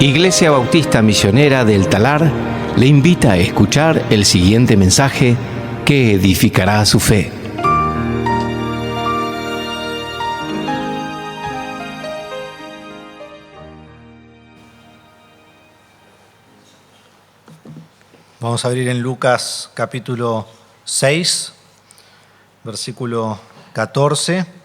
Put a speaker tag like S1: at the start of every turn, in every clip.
S1: Iglesia Bautista Misionera del Talar le invita a escuchar el siguiente mensaje que edificará su fe.
S2: Vamos a abrir en Lucas capítulo 6, versículo 14.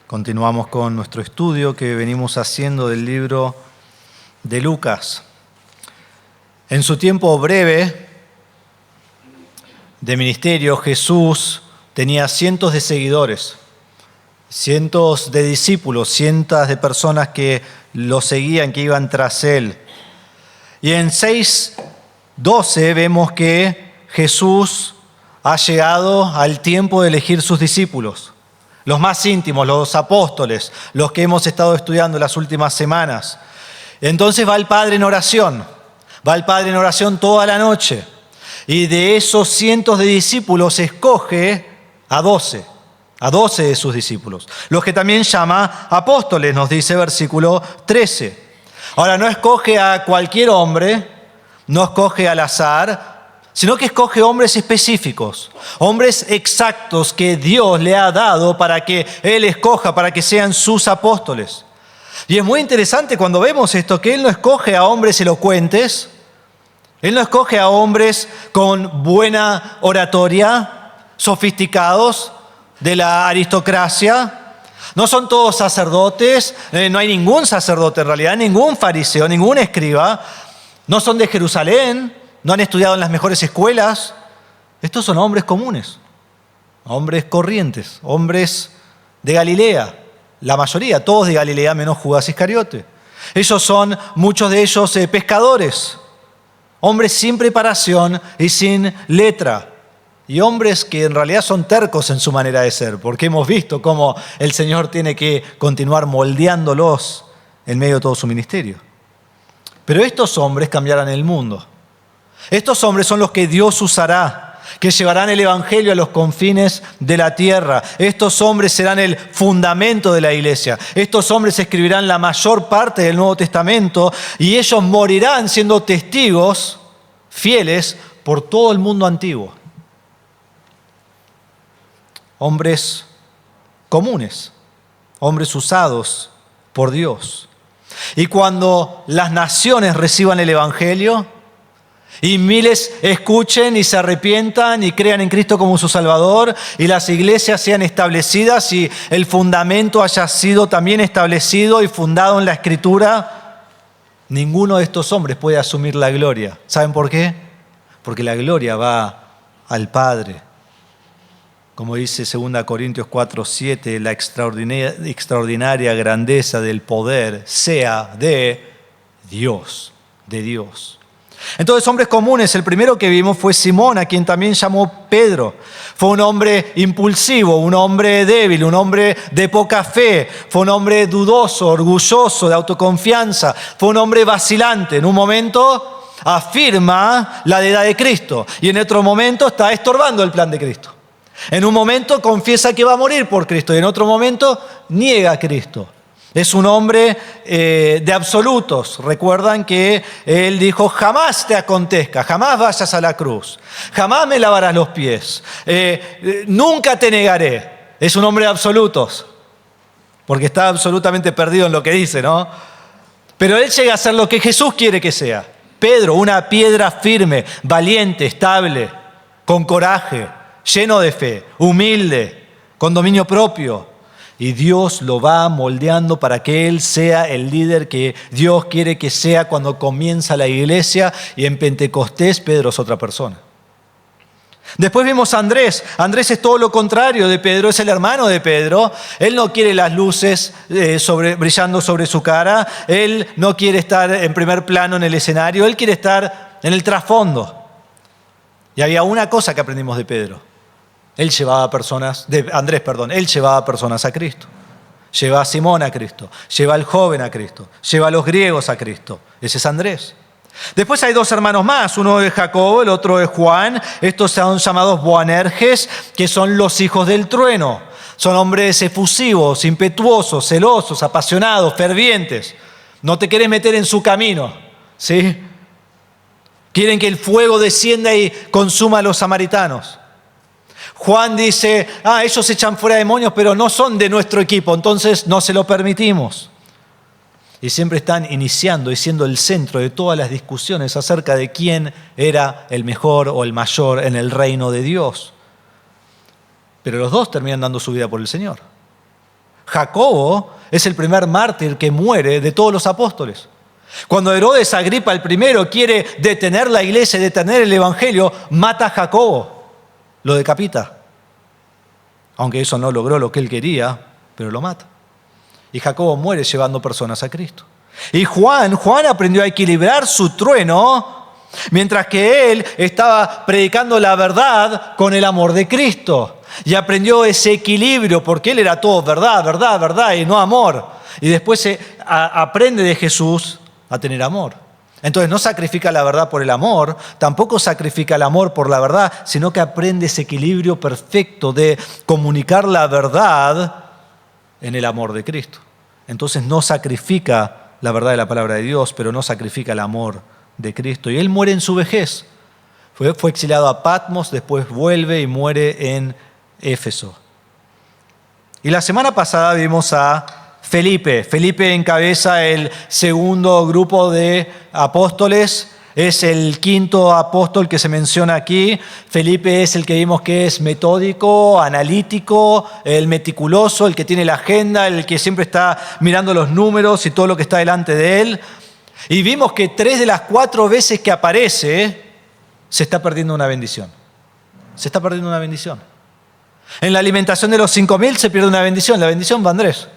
S2: Continuamos con nuestro estudio que venimos haciendo del libro de Lucas. En su tiempo breve de ministerio, Jesús tenía cientos de seguidores, cientos de discípulos, cientos de personas que lo seguían, que iban tras él. Y en 6:12 vemos que Jesús ha llegado al tiempo de elegir sus discípulos, los más íntimos, los apóstoles, los que hemos estado estudiando las últimas semanas. Entonces va el Padre en oración, toda la noche. Y de esos cientos de discípulos escoge a 12 de sus discípulos, los que también llama apóstoles, nos dice versículo 13. Ahora, no escoge a cualquier hombre, no escoge al azar, sino que escoge hombres específicos, hombres exactos que Dios le ha dado para que Él escoja, para que sean sus apóstoles. Y es muy interesante cuando vemos esto, que Él no escoge a hombres elocuentes, Él no escoge a hombres con buena oratoria, sofisticados, de la aristocracia. No son todos sacerdotes, no hay ningún sacerdote en realidad, ningún fariseo, ningún escriba. No son de Jerusalén, no han estudiado en las mejores escuelas. Estos son hombres comunes, hombres corrientes, hombres de Galilea. La mayoría, todos de Galilea, menos Judas Iscariote. Ellos son, muchos de ellos, pescadores, hombres sin preparación y sin letra. Y hombres que en realidad son tercos en su manera de ser, porque hemos visto cómo el Señor tiene que continuar moldeándolos en medio de todo su ministerio. Pero estos hombres cambiarán el mundo. Estos hombres son los que Dios usará, que llevarán el Evangelio a los confines de la tierra. Estos hombres serán el fundamento de la iglesia. Estos hombres escribirán la mayor parte del Nuevo Testamento y ellos morirán siendo testigos fieles por todo el mundo antiguo. Hombres comunes, hombres usados por Dios. Y cuando las naciones reciban el Evangelio y miles escuchen y se arrepientan y crean en Cristo como su Salvador y las iglesias sean establecidas y el fundamento haya sido también establecido y fundado en la Escritura, ninguno de estos hombres puede asumir la gloria. ¿Saben por qué? Porque la gloria va al Padre. Como dice 2 Corintios 4:7, la extraordinaria grandeza del poder sea de Dios, Entonces, hombres comunes, el primero que vimos fue Simón, a quien también llamó Pedro. Fue un hombre impulsivo, un hombre débil, un hombre de poca fe, fue un hombre dudoso, orgulloso, de autoconfianza, fue un hombre vacilante. En un momento afirma la deidad de Cristo y en otro momento está estorbando el plan de Cristo. En un momento confiesa que va a morir por Cristo y en otro momento niega a Cristo. Es un hombre de absolutos. Recuerdan que él dijo, jamás te acontezca, jamás vayas a la cruz, jamás me lavarás los pies, nunca te negaré. Es un hombre de absolutos, porque está absolutamente perdido en lo que dice, ¿no? Pero él llega a ser lo que Jesús quiere que sea. Pedro, una piedra firme, valiente, estable, con coraje, lleno de fe, humilde, con dominio propio. Y Dios lo va moldeando para que él sea el líder que Dios quiere que sea cuando comienza la iglesia. Y en Pentecostés Pedro es otra persona. Después vimos a Andrés. Andrés es todo lo contrario de Pedro, es el hermano de Pedro. Él no quiere las luces brillando sobre su cara. Él no quiere estar en primer plano en el escenario. Él quiere estar en el trasfondo. Y había una cosa que aprendimos de Pedro. Él llevaba a personas a Cristo. Lleva a Simón a Cristo, lleva al joven a Cristo, lleva a los griegos a Cristo. Ese es Andrés. Después hay dos hermanos más, uno es Jacobo, el otro es Juan. Estos son llamados Boanerges, que son los hijos del trueno. Son hombres efusivos, impetuosos, celosos, apasionados, fervientes. No te querés meter en su camino, ¿sí? Quieren que el fuego descienda y consuma a los samaritanos. Juan dice, ellos echan fuera demonios, pero no son de nuestro equipo, entonces no se lo permitimos. Y siempre están iniciando y siendo el centro de todas las discusiones acerca de quién era el mejor o el mayor en el reino de Dios. Pero los dos terminan dando su vida por el Señor. Jacobo es el primer mártir que muere de todos los apóstoles. Cuando Herodes Agripa el primero quiere detener la iglesia, detener el evangelio, mata a Jacobo, lo decapita. Aunque eso no logró lo que él quería, pero lo mata. Y Jacobo muere llevando personas a Cristo. Y Juan aprendió a equilibrar su trueno, mientras que él estaba predicando la verdad con el amor de Cristo. Y aprendió ese equilibrio, porque él era todo verdad, verdad, verdad y no amor. Y después aprende de Jesús a tener amor. Entonces no sacrifica la verdad por el amor, tampoco sacrifica el amor por la verdad, sino que aprende ese equilibrio perfecto de comunicar la verdad en el amor de Cristo. Entonces no sacrifica la verdad de la palabra de Dios, pero no sacrifica el amor de Cristo. Y él muere en su vejez. Fue exiliado a Patmos, después vuelve y muere en Éfeso. Y la semana pasada vimos a Felipe. Felipe encabeza el segundo grupo de apóstoles. Es el quinto apóstol que se menciona aquí. Felipe es el que vimos que es metódico, analítico, el meticuloso, el que tiene la agenda, el que siempre está mirando los números y todo lo que está delante de él. Y vimos que 3 de las 4 veces que aparece se está perdiendo una bendición. Se está perdiendo una bendición. En la alimentación de los 5.000 se pierde una bendición. La bendición va a Andrés.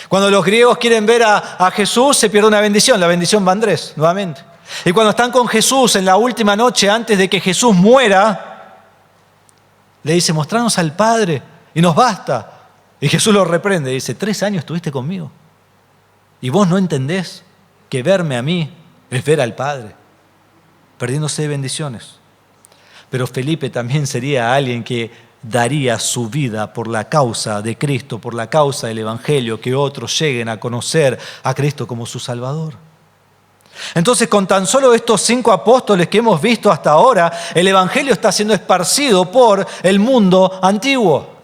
S2: Cuando los griegos quieren ver a Jesús se pierde una bendición. La bendición va a Andrés nuevamente. Y cuando están con Jesús en la última noche antes de que Jesús muera, le dice, mostranos al Padre y nos basta. Y Jesús lo reprende y dice, 3 años estuviste conmigo y vos no entendés que verme a mí es ver al Padre, perdiéndose de bendiciones. Pero Felipe también sería alguien que daría su vida por la causa de Cristo, por la causa del Evangelio, que otros lleguen a conocer a Cristo como su Salvador. Entonces, con tan solo estos 5 apóstoles que hemos visto hasta ahora, el Evangelio está siendo esparcido por el mundo antiguo.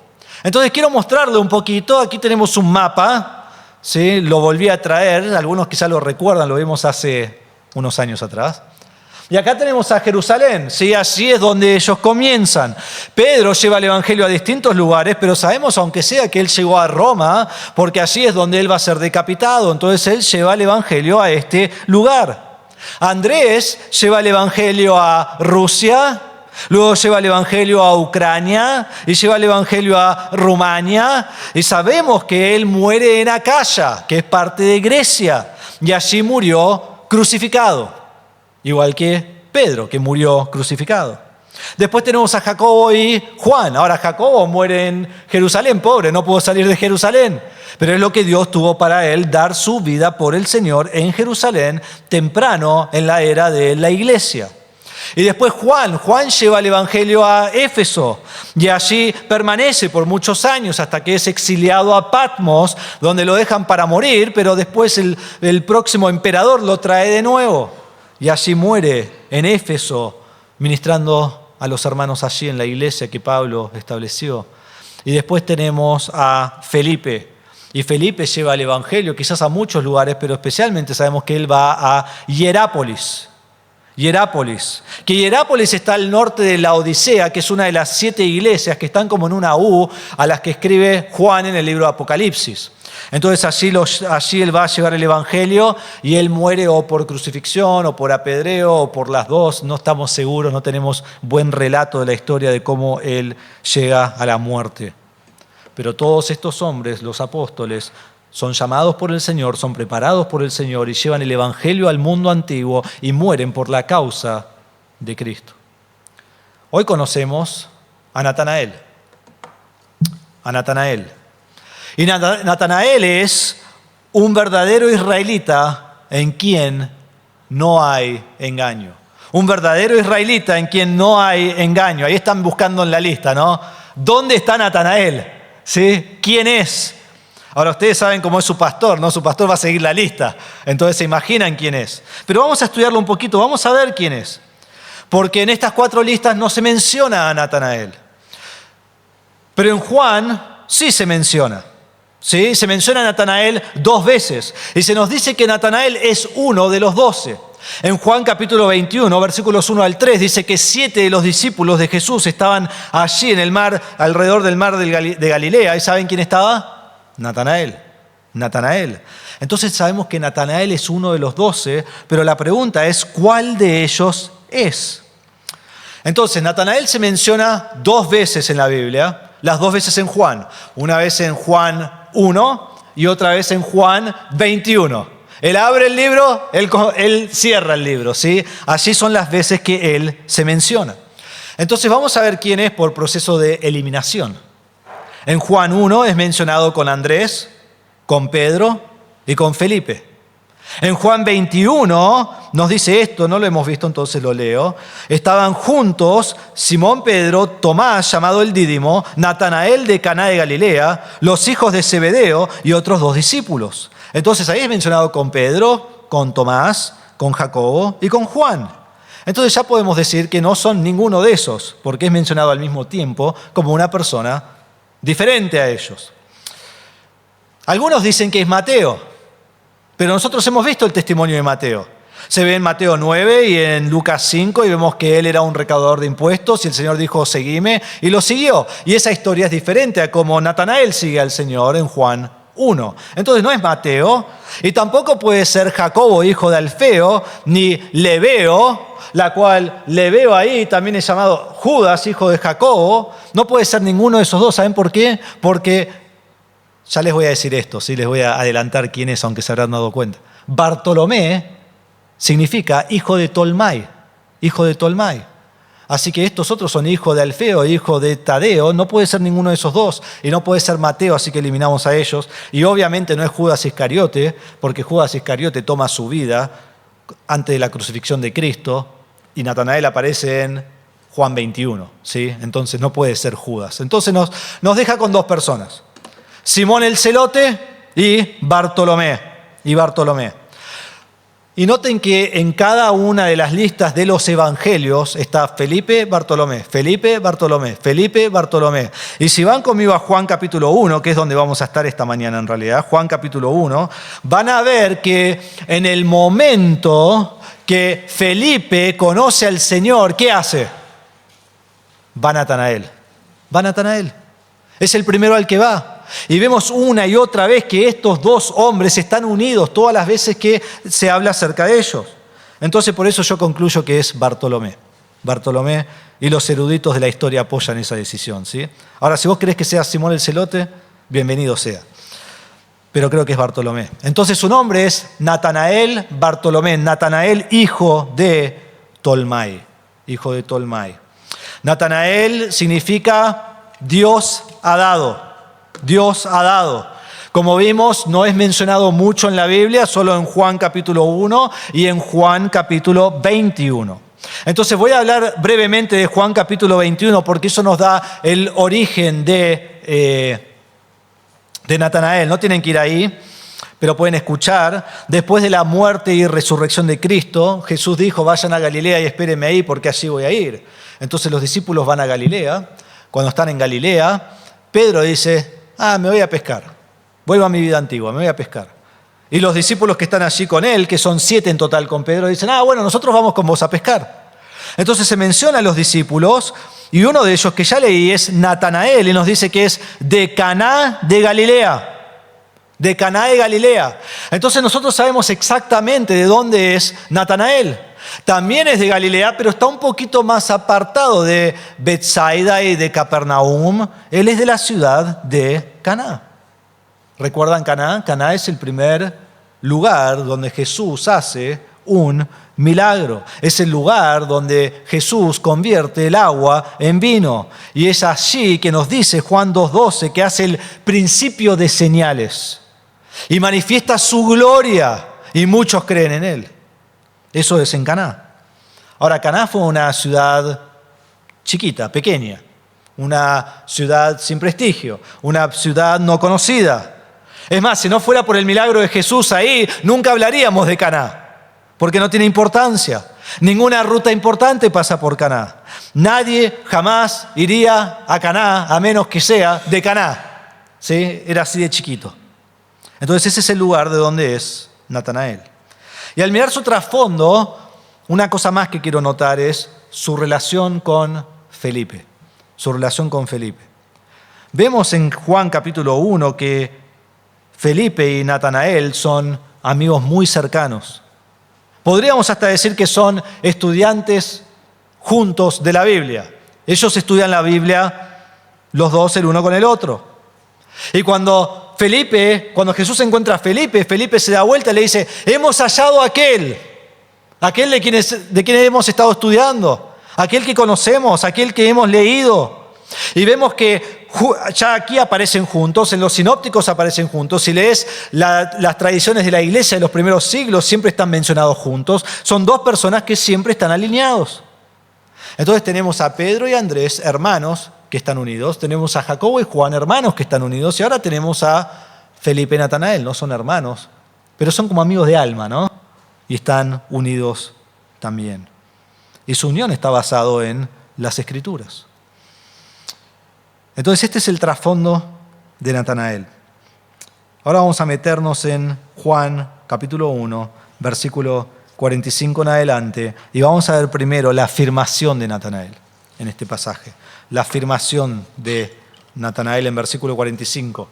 S2: Entonces, quiero mostrarle un poquito. Aquí tenemos un mapa, ¿sí? Lo volví a traer, algunos quizás lo recuerdan, lo vimos hace unos años atrás. Y acá tenemos a Jerusalén, ¿sí? Así es donde ellos comienzan. Pedro lleva el Evangelio a distintos lugares, pero sabemos, aunque sea, que él llegó a Roma, porque allí es donde él va a ser decapitado. Entonces él lleva el Evangelio a este lugar. Andrés lleva el Evangelio a Rusia, luego lleva el Evangelio a Ucrania y lleva el Evangelio a Rumania. Y sabemos que él muere en Acaya, que es parte de Grecia, y allí murió crucificado. Igual que Pedro, que murió crucificado. Después tenemos a Jacobo y Juan. Ahora Jacobo muere en Jerusalén, pobre, no pudo salir de Jerusalén. Pero es lo que Dios tuvo para él, dar su vida por el Señor en Jerusalén, temprano en la era de la iglesia. Y después Juan lleva el Evangelio a Éfeso y allí permanece por muchos años hasta que es exiliado a Patmos, donde lo dejan para morir, pero después el próximo emperador lo trae de nuevo. Y allí muere en Éfeso, ministrando a los hermanos allí en la iglesia que Pablo estableció. Y después tenemos a Felipe. Y Felipe lleva el Evangelio quizás a muchos lugares, pero especialmente sabemos que él va a Hierápolis. Que Hierápolis está al norte de Laodicea, que es una de las 7 iglesias que están como en una U a las que escribe Juan en el libro de Apocalipsis. Entonces allí él va a llevar el Evangelio y él muere o por crucifixión o por apedreo o por las dos. No estamos seguros, no tenemos buen relato de la historia de cómo él llega a la muerte. Pero todos estos hombres, los apóstoles, son llamados por el Señor, son preparados por el Señor y llevan el Evangelio al mundo antiguo y mueren por la causa de Cristo. Hoy conocemos a Natanael. Y Natanael es un verdadero israelita en quien no hay engaño. Un verdadero israelita en quien no hay engaño. Ahí están buscando en la lista, ¿no? ¿Dónde está Natanael? ¿Sí? ¿Quién es? Ahora ustedes saben cómo es su pastor, ¿no? Su pastor va a seguir la lista. Entonces se imaginan quién es. Pero vamos a estudiarlo un poquito, vamos a ver quién es. Porque en estas 4 listas no se menciona a Natanael. Pero en Juan sí se menciona. ¿Sí? Se menciona a Natanael 2 veces. Y se nos dice que Natanael es uno de los 12. En Juan capítulo 21, versículos 1 al 3, dice que 7 de los discípulos de Jesús estaban allí en el mar, alrededor del mar de Galilea. ¿Y saben quién estaba? Natanael. Entonces sabemos que Natanael es uno de los 12, pero la pregunta es, ¿cuál de ellos es? Entonces, Natanael se menciona 2 veces en la Biblia, las 2 veces en Juan. Una vez en Juan 1 y otra vez en Juan 21. Él abre el libro, él cierra el libro, ¿sí? Allí son las veces que él se menciona. Entonces vamos a ver quién es por proceso de eliminación. En Juan 1 es mencionado con Andrés, con Pedro y con Felipe. En Juan 21 nos dice esto, no lo hemos visto, entonces lo leo. Estaban juntos Simón Pedro, Tomás, llamado el Dídimo, Natanael de Caná de Galilea, los hijos de Zebedeo y otros 2 discípulos. Entonces ahí es mencionado con Pedro, con Tomás, con Jacobo y con Juan. Entonces ya podemos decir que no son ninguno de esos, porque es mencionado al mismo tiempo como una persona diferente a ellos. Algunos dicen que es Mateo, pero nosotros hemos visto el testimonio de Mateo. Se ve en Mateo 9 y en Lucas 5 y vemos que él era un recaudador de impuestos y el Señor dijo, seguime, y lo siguió. Y esa historia es diferente a como Natanael sigue al Señor en Juan 1. Entonces no es Mateo y tampoco puede ser Jacobo, hijo de Alfeo, ni Lebeo, la cual Lebeo ahí también es llamado Judas, hijo de Jacobo. No puede ser ninguno de esos 2. ¿Saben por qué? Porque, ya les voy a decir esto, ¿sí? Les voy a adelantar quién es, aunque se habrán dado cuenta. Bartolomé significa hijo de Tolmai, hijo de Tolmai. Así que estos otros son hijo de Alfeo, hijo de Tadeo. No puede ser ninguno de esos 2 y no puede ser Mateo, así que eliminamos a ellos. Y obviamente no es Judas Iscariote, porque Judas Iscariote toma su vida antes de la crucifixión de Cristo y Natanael aparece en Juan 21, ¿sí? Entonces no puede ser Judas. Entonces nos deja con 2 personas, Simón el Celote y Bartolomé. Y noten que en cada una de las listas de los evangelios está Felipe, Bartolomé. Y si van conmigo a Juan capítulo 1, que es donde vamos a estar esta mañana en realidad, Juan capítulo 1, van a ver que en el momento que Felipe conoce al Señor, ¿qué hace? Va Natanael. Es el primero al que va. Y vemos una y otra vez que estos 2 hombres están unidos todas las veces que se habla acerca de ellos. Entonces por eso yo concluyo que es Bartolomé, y los eruditos de la historia apoyan esa decisión, ¿sí? Ahora, si vos crees que sea Simón el Celote, bienvenido sea. Pero creo que es Bartolomé. Entonces su nombre es Natanael Bartolomé, Natanael hijo de Tolmai. Natanael significa Dios ha dado. Como vimos, no es mencionado mucho en la Biblia, solo en Juan capítulo 1 y en Juan capítulo 21. Entonces voy a hablar brevemente de Juan capítulo 21 porque eso nos da el origen de Natanael. No tienen que ir ahí, pero pueden escuchar. Después de la muerte y resurrección de Cristo, Jesús dijo, vayan a Galilea y espérenme ahí porque allí voy a ir. Entonces los discípulos van a Galilea. Cuando están en Galilea, Pedro dice, me voy a pescar. Vuelvo a mi vida antigua, me voy a pescar. Y los discípulos que están allí con él, que son 7 en total con Pedro, dicen, bueno, nosotros vamos con vos a pescar. Entonces se menciona a los discípulos y uno de ellos que ya leí es Natanael y nos dice que es de Caná de Galilea. Entonces nosotros sabemos exactamente de dónde es Natanael. También es de Galilea, pero está un poquito más apartado de Betsaida y de Capernaum. Él es de la ciudad de Caná. ¿Recuerdan Caná? Caná es el primer lugar donde Jesús hace un milagro. Es el lugar donde Jesús convierte el agua en vino. Y es allí que nos dice Juan 2:12 que hace el principio de señales y manifiesta su gloria y muchos creen en él. Eso es en Caná. Ahora, Caná fue una ciudad chiquita, pequeña. una ciudad sin prestigio, una ciudad no conocida. Es más, si no fuera por el milagro de Jesús ahí, nunca hablaríamos de Caná, porque no tiene importancia. Ninguna ruta importante pasa por Caná. Nadie jamás iría a Caná, a menos que sea de Caná. ¿Sí? Era así de chiquito. Entonces ese es el lugar de donde es Natanael. Y al mirar su trasfondo, una cosa más que quiero notar es su relación con Felipe. Su relación con Felipe. Vemos en Juan capítulo 1 que Felipe y Natanael son amigos muy cercanos. Podríamos hasta decir que son estudiantes juntos de la Biblia. Ellos estudian la Biblia los dos el uno con el otro. Y cuando Jesús encuentra a Felipe, Felipe se da vuelta y le dice, hemos hallado a aquel de quien hemos estado estudiando, aquel que conocemos, aquel que hemos leído. Y vemos que ya aquí aparecen juntos, en los sinópticos aparecen juntos. Si lees las tradiciones de la iglesia de los primeros siglos, siempre están mencionados juntos. Son dos personas que siempre están alineados. Entonces tenemos a Pedro y Andrés, hermanos, que están unidos. Tenemos a Jacobo y Juan, hermanos, que están unidos. Y ahora tenemos a Felipe y Natanael. No son hermanos, pero son como amigos de alma, ¿no? Y están unidos también. Y su unión está basado en las Escrituras. Entonces este es el trasfondo de Natanael. Ahora vamos a meternos en Juan capítulo 1, versículo 45 en adelante, y vamos a ver primero la afirmación de Natanael en este pasaje. La afirmación de Natanael en versículo 45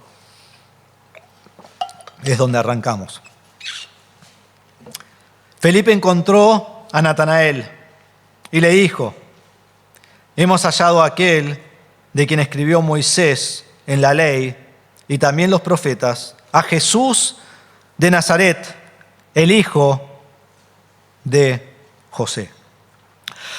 S2: es donde arrancamos. Felipe encontró a Natanael y le dijo, hemos hallado a aquel de quien escribió Moisés en la ley y también los profetas, a Jesús de Nazaret, el hijo de José.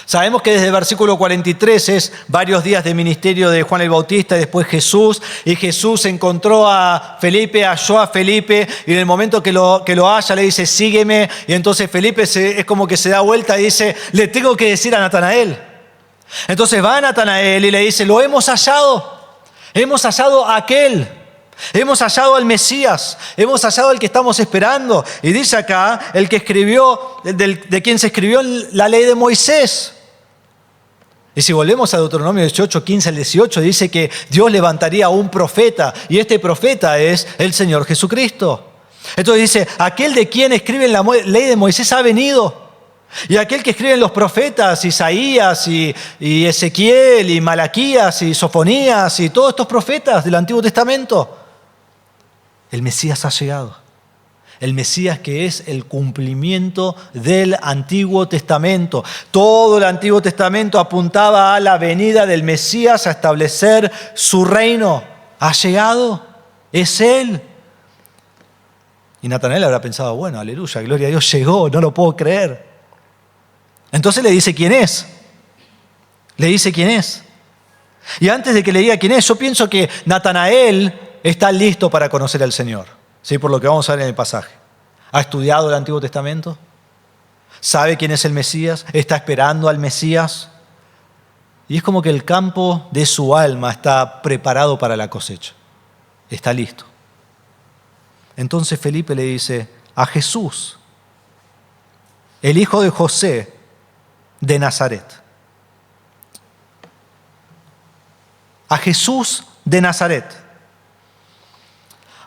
S2: Sabemos que desde el versículo 43 es varios días de ministerio de Juan el Bautista y después Jesús. Y Jesús encontró a Felipe, halló a Felipe y en el momento que lo halla le dice, sígueme. Y entonces Felipe es como que se da vuelta y dice, le tengo que decir a Natanael. Entonces va a Natanael y le dice, lo hemos hallado a aquel. Hemos hallado al Mesías, hemos hallado al que estamos esperando. Y dice acá, el que escribió, de quien se escribió la ley de Moisés. Y si volvemos a Deuteronomio 18, 15 al 18, dice que Dios levantaría a un profeta, y este profeta es el Señor Jesucristo. Entonces dice, aquel de quien escribe la ley de Moisés ha venido. Y aquel que escriben los profetas, Isaías y Ezequiel y Malaquías y Sofonías y todos estos profetas del Antiguo Testamento, el Mesías ha llegado. El Mesías que es el cumplimiento del Antiguo Testamento. Todo el Antiguo Testamento apuntaba a la venida del Mesías a establecer su reino. Ha llegado, es Él. Y Natanael habrá pensado, bueno, aleluya, gloria a Dios, llegó, no lo puedo creer. Entonces le dice quién es. Le dice quién es. Y antes de que le diga quién es, yo pienso que Natanael está listo para conocer al Señor, ¿sí? Por lo que vamos a ver en el pasaje. ¿Ha estudiado el Antiguo Testamento? ¿Sabe quién es el Mesías? ¿Está esperando al Mesías? Y es como que el campo de su alma está preparado para la cosecha. Está listo. Entonces Felipe le dice, a Jesús, el hijo de José de Nazaret. A Jesús de Nazaret.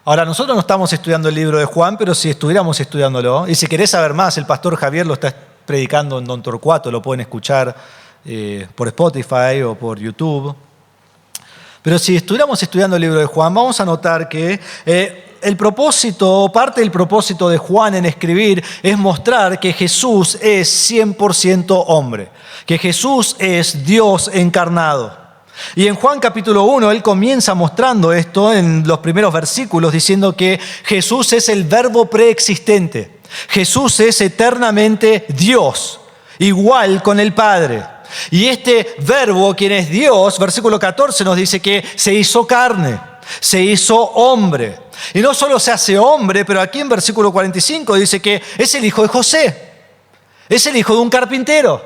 S2: Ahora, nosotros no estamos estudiando el libro de Juan, pero si estuviéramos estudiándolo, y si querés saber más, el pastor Javier lo está predicando en Don Torcuato, lo pueden escuchar por Spotify o por YouTube. Pero si estuviéramos estudiando el libro de Juan, vamos a notar que parte del propósito de Juan en escribir es mostrar que Jesús es 100% hombre, que Jesús es Dios encarnado. Y en Juan capítulo 1, él comienza mostrando esto en los primeros versículos, diciendo que Jesús es el verbo preexistente. Jesús es eternamente Dios, igual con el Padre. Y este verbo, quien es Dios, versículo 14 nos dice que se hizo carne, se hizo hombre. Y no solo se hace hombre, pero aquí en versículo 45 dice que es el hijo de José, es el hijo de un carpintero,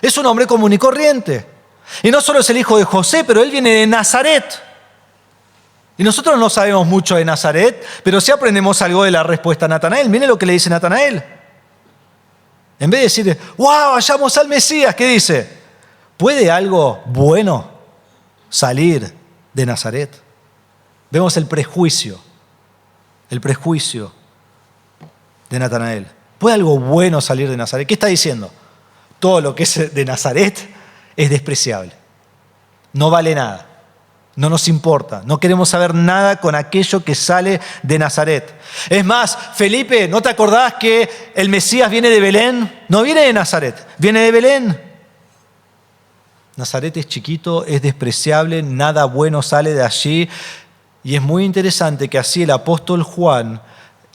S2: es un hombre común y corriente. Y no solo es el hijo de José, pero él viene de Nazaret. Y nosotros no sabemos mucho de Nazaret, pero sí aprendemos algo de la respuesta a Natanael. Miren lo que le dice Natanael. En vez de decir, wow, hallamos al Mesías, ¿qué dice? ¿Puede algo bueno salir de Nazaret? Vemos el prejuicio de Natanael. ¿Puede algo bueno salir de Nazaret? ¿Qué está diciendo? Todo lo que es de Nazaret es despreciable. No vale nada. No nos importa. No queremos saber nada con aquello que sale de Nazaret. Es más, Felipe, ¿no te acordás que el Mesías viene de Belén? No viene de Nazaret, viene de Belén. Nazaret es chiquito, es despreciable, nada bueno sale de allí. Y es muy interesante que así el apóstol Juan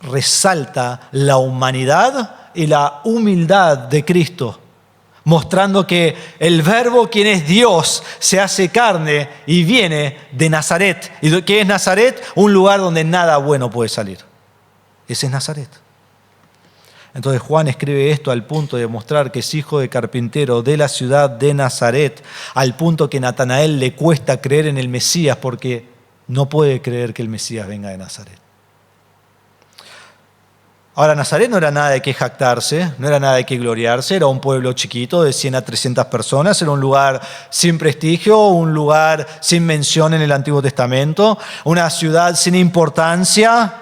S2: resalta la humanidad y la humildad de Cristo, mostrando que el Verbo, quien es Dios, se hace carne y viene de Nazaret. ¿Y qué es Nazaret? Un lugar donde nada bueno puede salir. Ese es Nazaret. Entonces Juan escribe esto al punto de mostrar que es hijo de carpintero de la ciudad de Nazaret, al punto que Natanael le cuesta creer en el Mesías porque no puede creer que el Mesías venga de Nazaret. Ahora, Nazaret no era nada de qué jactarse, no era nada de qué gloriarse, era un pueblo chiquito de 100 a 300 personas, era un lugar sin prestigio, un lugar sin mención en el Antiguo Testamento, una ciudad sin importancia,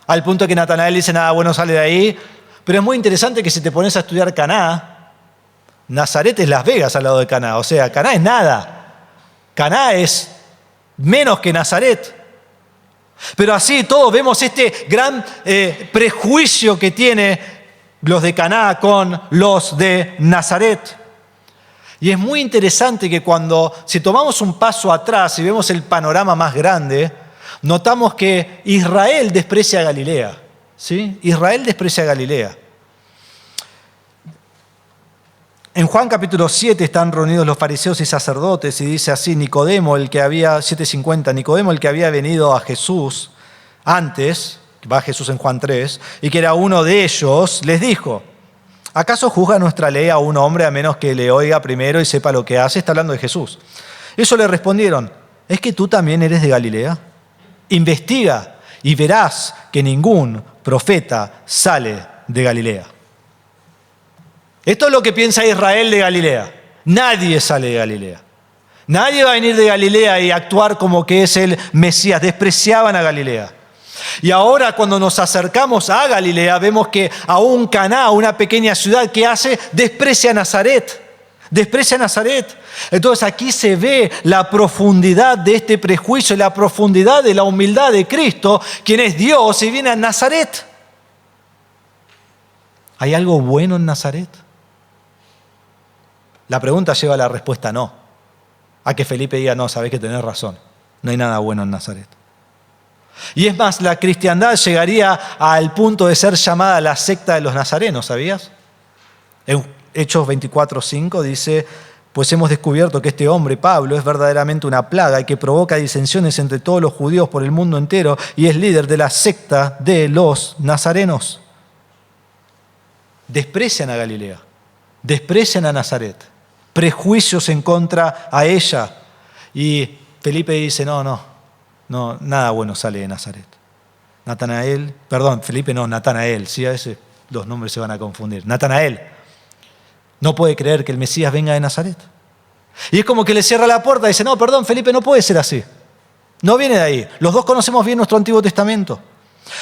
S2: al punto que Natanael dice nada bueno sale de ahí. Pero es muy interesante que si te pones a estudiar Caná, Nazaret es Las Vegas al lado de Caná, o sea, Caná es nada, Caná es menos que Nazaret. Pero así todos vemos este gran prejuicio que tienen los de Caná con los de Nazaret. Y es muy interesante que si tomamos un paso atrás y vemos el panorama más grande, notamos que Israel desprecia a Galilea. ¿Sí? Israel desprecia a Galilea. En Juan capítulo 7 están reunidos los fariseos y sacerdotes y dice así, Nicodemo, el que había, 7:50, Nicodemo, el que había venido a Jesús antes, va Jesús en Juan 3, y que era uno de ellos, les dijo, ¿acaso juzga nuestra ley a un hombre a menos que le oiga primero y sepa lo que hace? Está hablando de Jesús. Eso le respondieron, ¿es que tú también eres de Galilea? Investiga y verás que ningún profeta sale de Galilea. Esto es lo que piensa Israel de Galilea. Nadie sale de Galilea. Nadie va a venir de Galilea y actuar como que es el Mesías. Despreciaban a Galilea. Y ahora cuando nos acercamos a Galilea, vemos que aún Caná, una pequeña ciudad, ¿qué hace? Desprecia a Nazaret. Desprecia a Nazaret. Entonces aquí se ve la profundidad de este prejuicio, la profundidad de la humildad de Cristo, quien es Dios y viene a Nazaret. ¿Hay algo bueno en Nazaret? La pregunta lleva a la respuesta no. A que Felipe diga, no, sabés que tenés razón. No hay nada bueno en Nazaret. Y es más, la cristiandad llegaría al punto de ser llamada la secta de los nazarenos, ¿sabías? En Hechos 24:5 dice, pues hemos descubierto que este hombre, Pablo, es verdaderamente una plaga y que provoca disensiones entre todos los judíos por el mundo entero y es líder de la secta de los nazarenos. Desprecian a Galilea, desprecian a Nazaret, prejuicios en contra a ella. Y Felipe dice, no, nada bueno sale de Nazaret. Natanael, ¿sí? A veces los nombres se van a confundir. Natanael no puede creer que el Mesías venga de Nazaret. Y es como que le cierra la puerta y dice, no, perdón, Felipe, no puede ser así. No viene de ahí. Los dos conocemos bien nuestro Antiguo Testamento.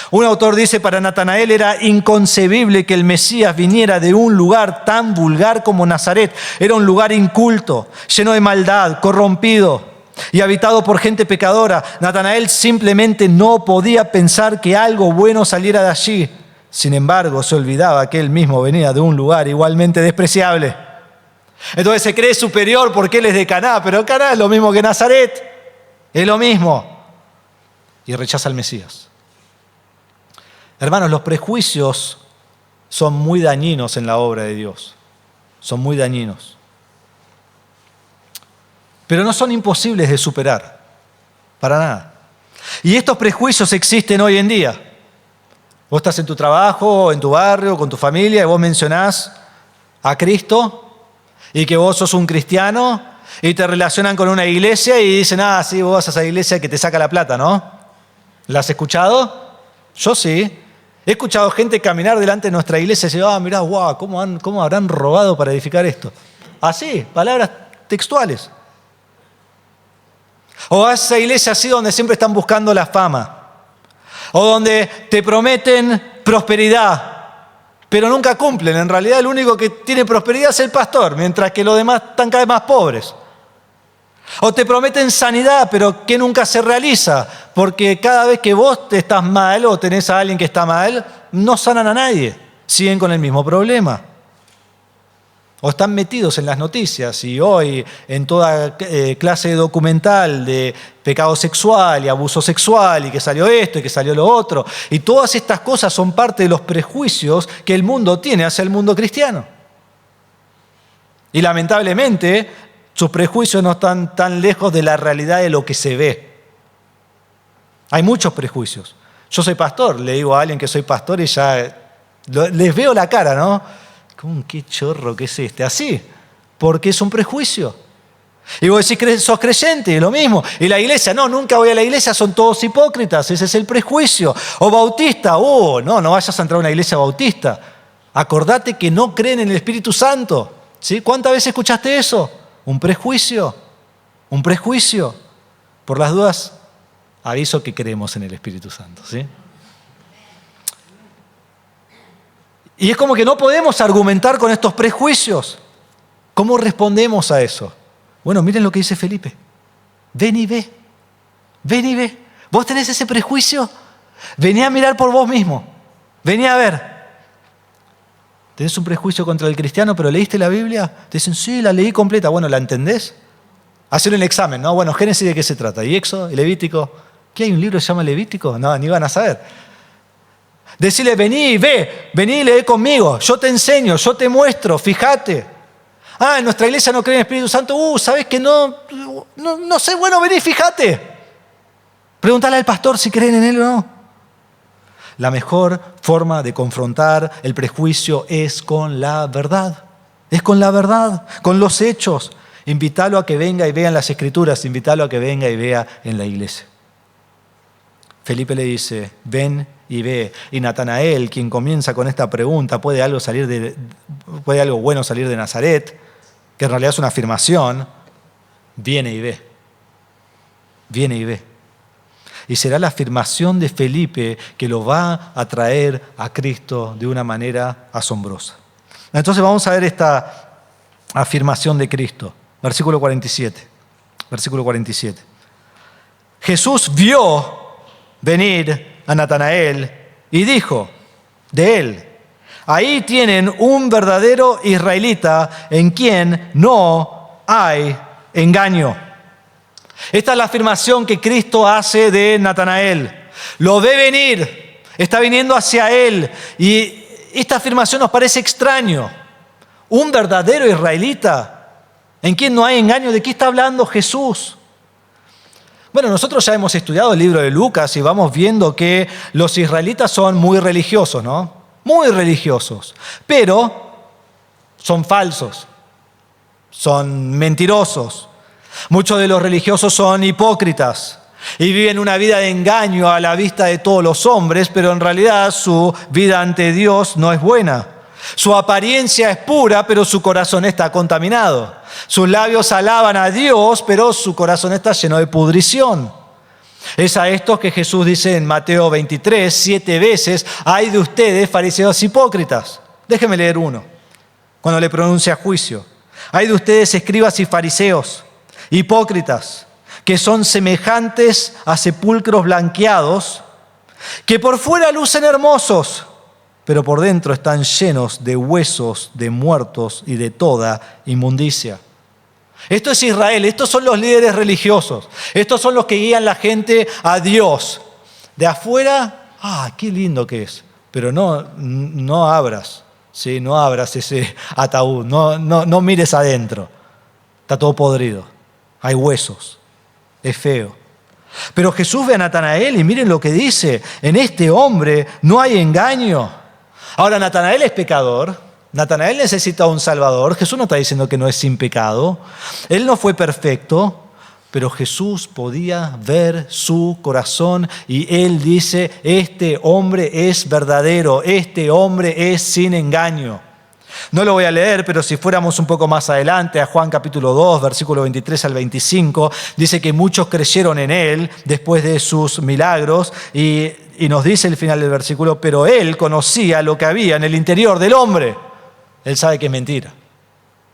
S2: Un autor dice, para Natanael era inconcebible que el Mesías viniera de un lugar tan vulgar como Nazaret. Era un lugar inculto, lleno de maldad, corrompido y habitado por gente pecadora. Natanael simplemente no podía pensar que algo bueno saliera de allí. Sin embargo, se olvidaba que él mismo venía de un lugar igualmente despreciable. Entonces se cree superior porque él es de Caná, pero Caná es lo mismo que Nazaret. Es lo mismo. Y rechaza al Mesías. Hermanos, los prejuicios son muy dañinos en la obra de Dios. Son muy dañinos. Pero no son imposibles de superar. Para nada. Y estos prejuicios existen hoy en día. Vos estás en tu trabajo, en tu barrio, con tu familia, y vos mencionás a Cristo, y que vos sos un cristiano, y te relacionan con una iglesia y dicen, sí, vos vas a esa iglesia que te saca la plata, ¿no? ¿La has escuchado? Yo sí. He escuchado gente caminar delante de nuestra iglesia y decir, mirá, wow, ¿cómo habrán robado para edificar esto? Así, palabras textuales. O a esa iglesia así donde siempre están buscando la fama. O donde te prometen prosperidad, pero nunca cumplen. En realidad el único que tiene prosperidad es el pastor, mientras que los demás están cada vez más pobres. O te prometen sanidad, pero que nunca se realiza, porque cada vez que vos estás mal o tenés a alguien que está mal, no sanan a nadie, siguen con el mismo problema. O están metidos en las noticias y hoy en toda clase de documental de pecado sexual y abuso sexual y que salió esto y que salió lo otro. Y todas estas cosas son parte de los prejuicios que el mundo tiene hacia el mundo cristiano. Y lamentablemente sus prejuicios no están tan lejos de la realidad de lo que se ve. Hay muchos prejuicios. Yo soy pastor, le digo a alguien que soy pastor y ya les veo la cara, ¿no? ¿Qué chorro que es este? Así, porque es un prejuicio. Y vos decís, sos creyente, lo mismo. Y la iglesia, no, nunca voy a la iglesia, son todos hipócritas, ese es el prejuicio. O bautista, no vayas a entrar a una iglesia bautista. Acordate que no creen en el Espíritu Santo. ¿Sí? ¿Cuántas veces escuchaste eso? Un prejuicio. Por las dudas, aviso que creemos en el Espíritu Santo, ¿sí? Y es como que no podemos argumentar con estos prejuicios. ¿Cómo respondemos a eso? Bueno, miren lo que dice Felipe. Ven y ve. ¿Vos tenés ese prejuicio? Vení a mirar por vos mismo. Vení a ver. ¿Tenés un prejuicio contra el cristiano, pero leíste la Biblia? Te dicen, sí, la leí completa. Bueno, ¿la entendés? Hacer el examen, ¿no? Bueno, Génesis, ¿de qué se trata? ¿Y Éxodo? ¿Y Levítico? ¿Qué hay un libro que se llama Levítico? No, ni van a saber. Decirle, vení y ve, vení y lee conmigo, yo te enseño, yo te muestro, fíjate. En nuestra iglesia no creen en el Espíritu Santo, ¿sabes que no sé? Bueno, vení, fíjate. Pregúntale al pastor si creen en él o no. La mejor forma de confrontar el prejuicio es con la verdad. Es con la verdad, con los hechos. Invítalo a que venga y vea en las Escrituras, invítalo a que venga y vea en la iglesia. Felipe le dice, ven y ve. Y Natanael, quien comienza con esta pregunta, ¿puede algo bueno salir de Nazaret? Que en realidad es una afirmación. Viene y ve. Viene y ve. Y será la afirmación de Felipe que lo va a traer a Cristo de una manera asombrosa. Entonces vamos a ver esta afirmación de Cristo. Versículo 47. Jesús vio venir a Natanael y dijo de él, ahí tienen un verdadero israelita en quien no hay engaño. Esta es la afirmación que Cristo hace de Natanael. Lo ve venir, está viniendo hacia él y esta afirmación nos parece extraño. Un verdadero israelita en quien no hay engaño. ¿De qué está hablando Jesús? Bueno, nosotros ya hemos estudiado el libro de Lucas y vamos viendo que los israelitas son muy religiosos, ¿no? Muy religiosos, pero son falsos, son mentirosos. Muchos de los religiosos son hipócritas y viven una vida de engaño a la vista de todos los hombres, pero en realidad su vida ante Dios no es buena. Su apariencia es pura, pero su corazón está contaminado. Sus labios alaban a Dios, pero su corazón está lleno de pudrición. Es a estos que Jesús dice en Mateo 23, 7 veces, ay de ustedes, fariseos hipócritas. Déjeme leer uno, cuando le pronuncia juicio. Ay de ustedes, escribas y fariseos, hipócritas, que son semejantes a sepulcros blanqueados, que por fuera lucen hermosos, pero por dentro están llenos de huesos, de muertos y de toda inmundicia. Esto es Israel, estos son los líderes religiosos, estos son los que guían la gente a Dios. De afuera, qué lindo que es, pero no abras, ¿sí? No abras ese ataúd, no mires adentro, está todo podrido, hay huesos, es feo. Pero Jesús ve a Natanael y miren lo que dice, en este hombre no hay engaño. Ahora, Natanael es pecador, Natanael necesita un Salvador. Jesús no está diciendo que no es sin pecado. Él no fue perfecto, pero Jesús podía ver su corazón y él dice, este hombre es verdadero, este hombre es sin engaño. No lo voy a leer, pero si fuéramos un poco más adelante, a Juan capítulo 2, versículo 23 al 25, dice que muchos creyeron en él después de sus milagros y nos dice el final del versículo, pero él conocía lo que había en el interior del hombre. Él sabe que es mentira.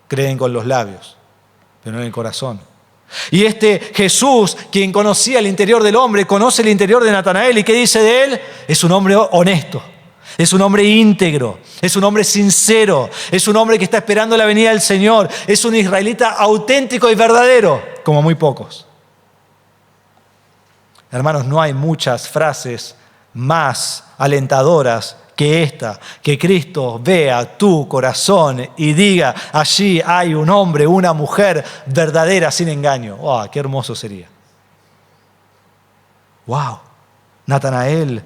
S2: Creen con los labios, pero no en el corazón. Y este Jesús, quien conocía el interior del hombre, conoce el interior de Natanael. ¿Y qué dice de él? Es un hombre honesto, es un hombre íntegro, es un hombre sincero, es un hombre que está esperando la venida del Señor, es un israelita auténtico y verdadero, como muy pocos. Hermanos, no hay muchas frases más alentadoras que esta, que Cristo vea tu corazón y diga, allí hay un hombre, una mujer verdadera, sin engaño. ¡Wow! ¡Qué hermoso sería! ¡Wow! Natanael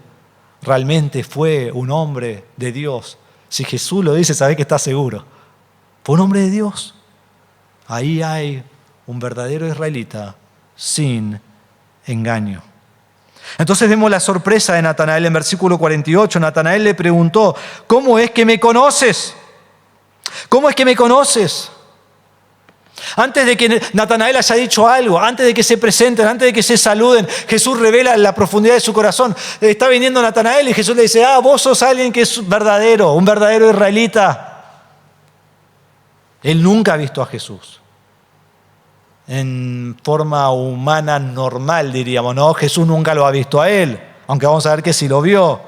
S2: realmente fue un hombre de Dios. Si Jesús lo dice, sabés que está seguro. Fue un hombre de Dios. Ahí hay un verdadero israelita sin engaño. Entonces vemos la sorpresa de Natanael en versículo 48. Natanael le preguntó, ¿cómo es que me conoces? ¿Cómo es que me conoces? Antes de que Natanael haya dicho algo, antes de que se presenten, antes de que se saluden, Jesús revela la profundidad de su corazón. Está viniendo Natanael y Jesús le dice, vos sos alguien que es verdadero, un verdadero israelita. Él nunca ha visto a Jesús en forma humana normal, diríamos, ¿no? Jesús nunca lo ha visto a él, aunque vamos a ver que sí lo vio.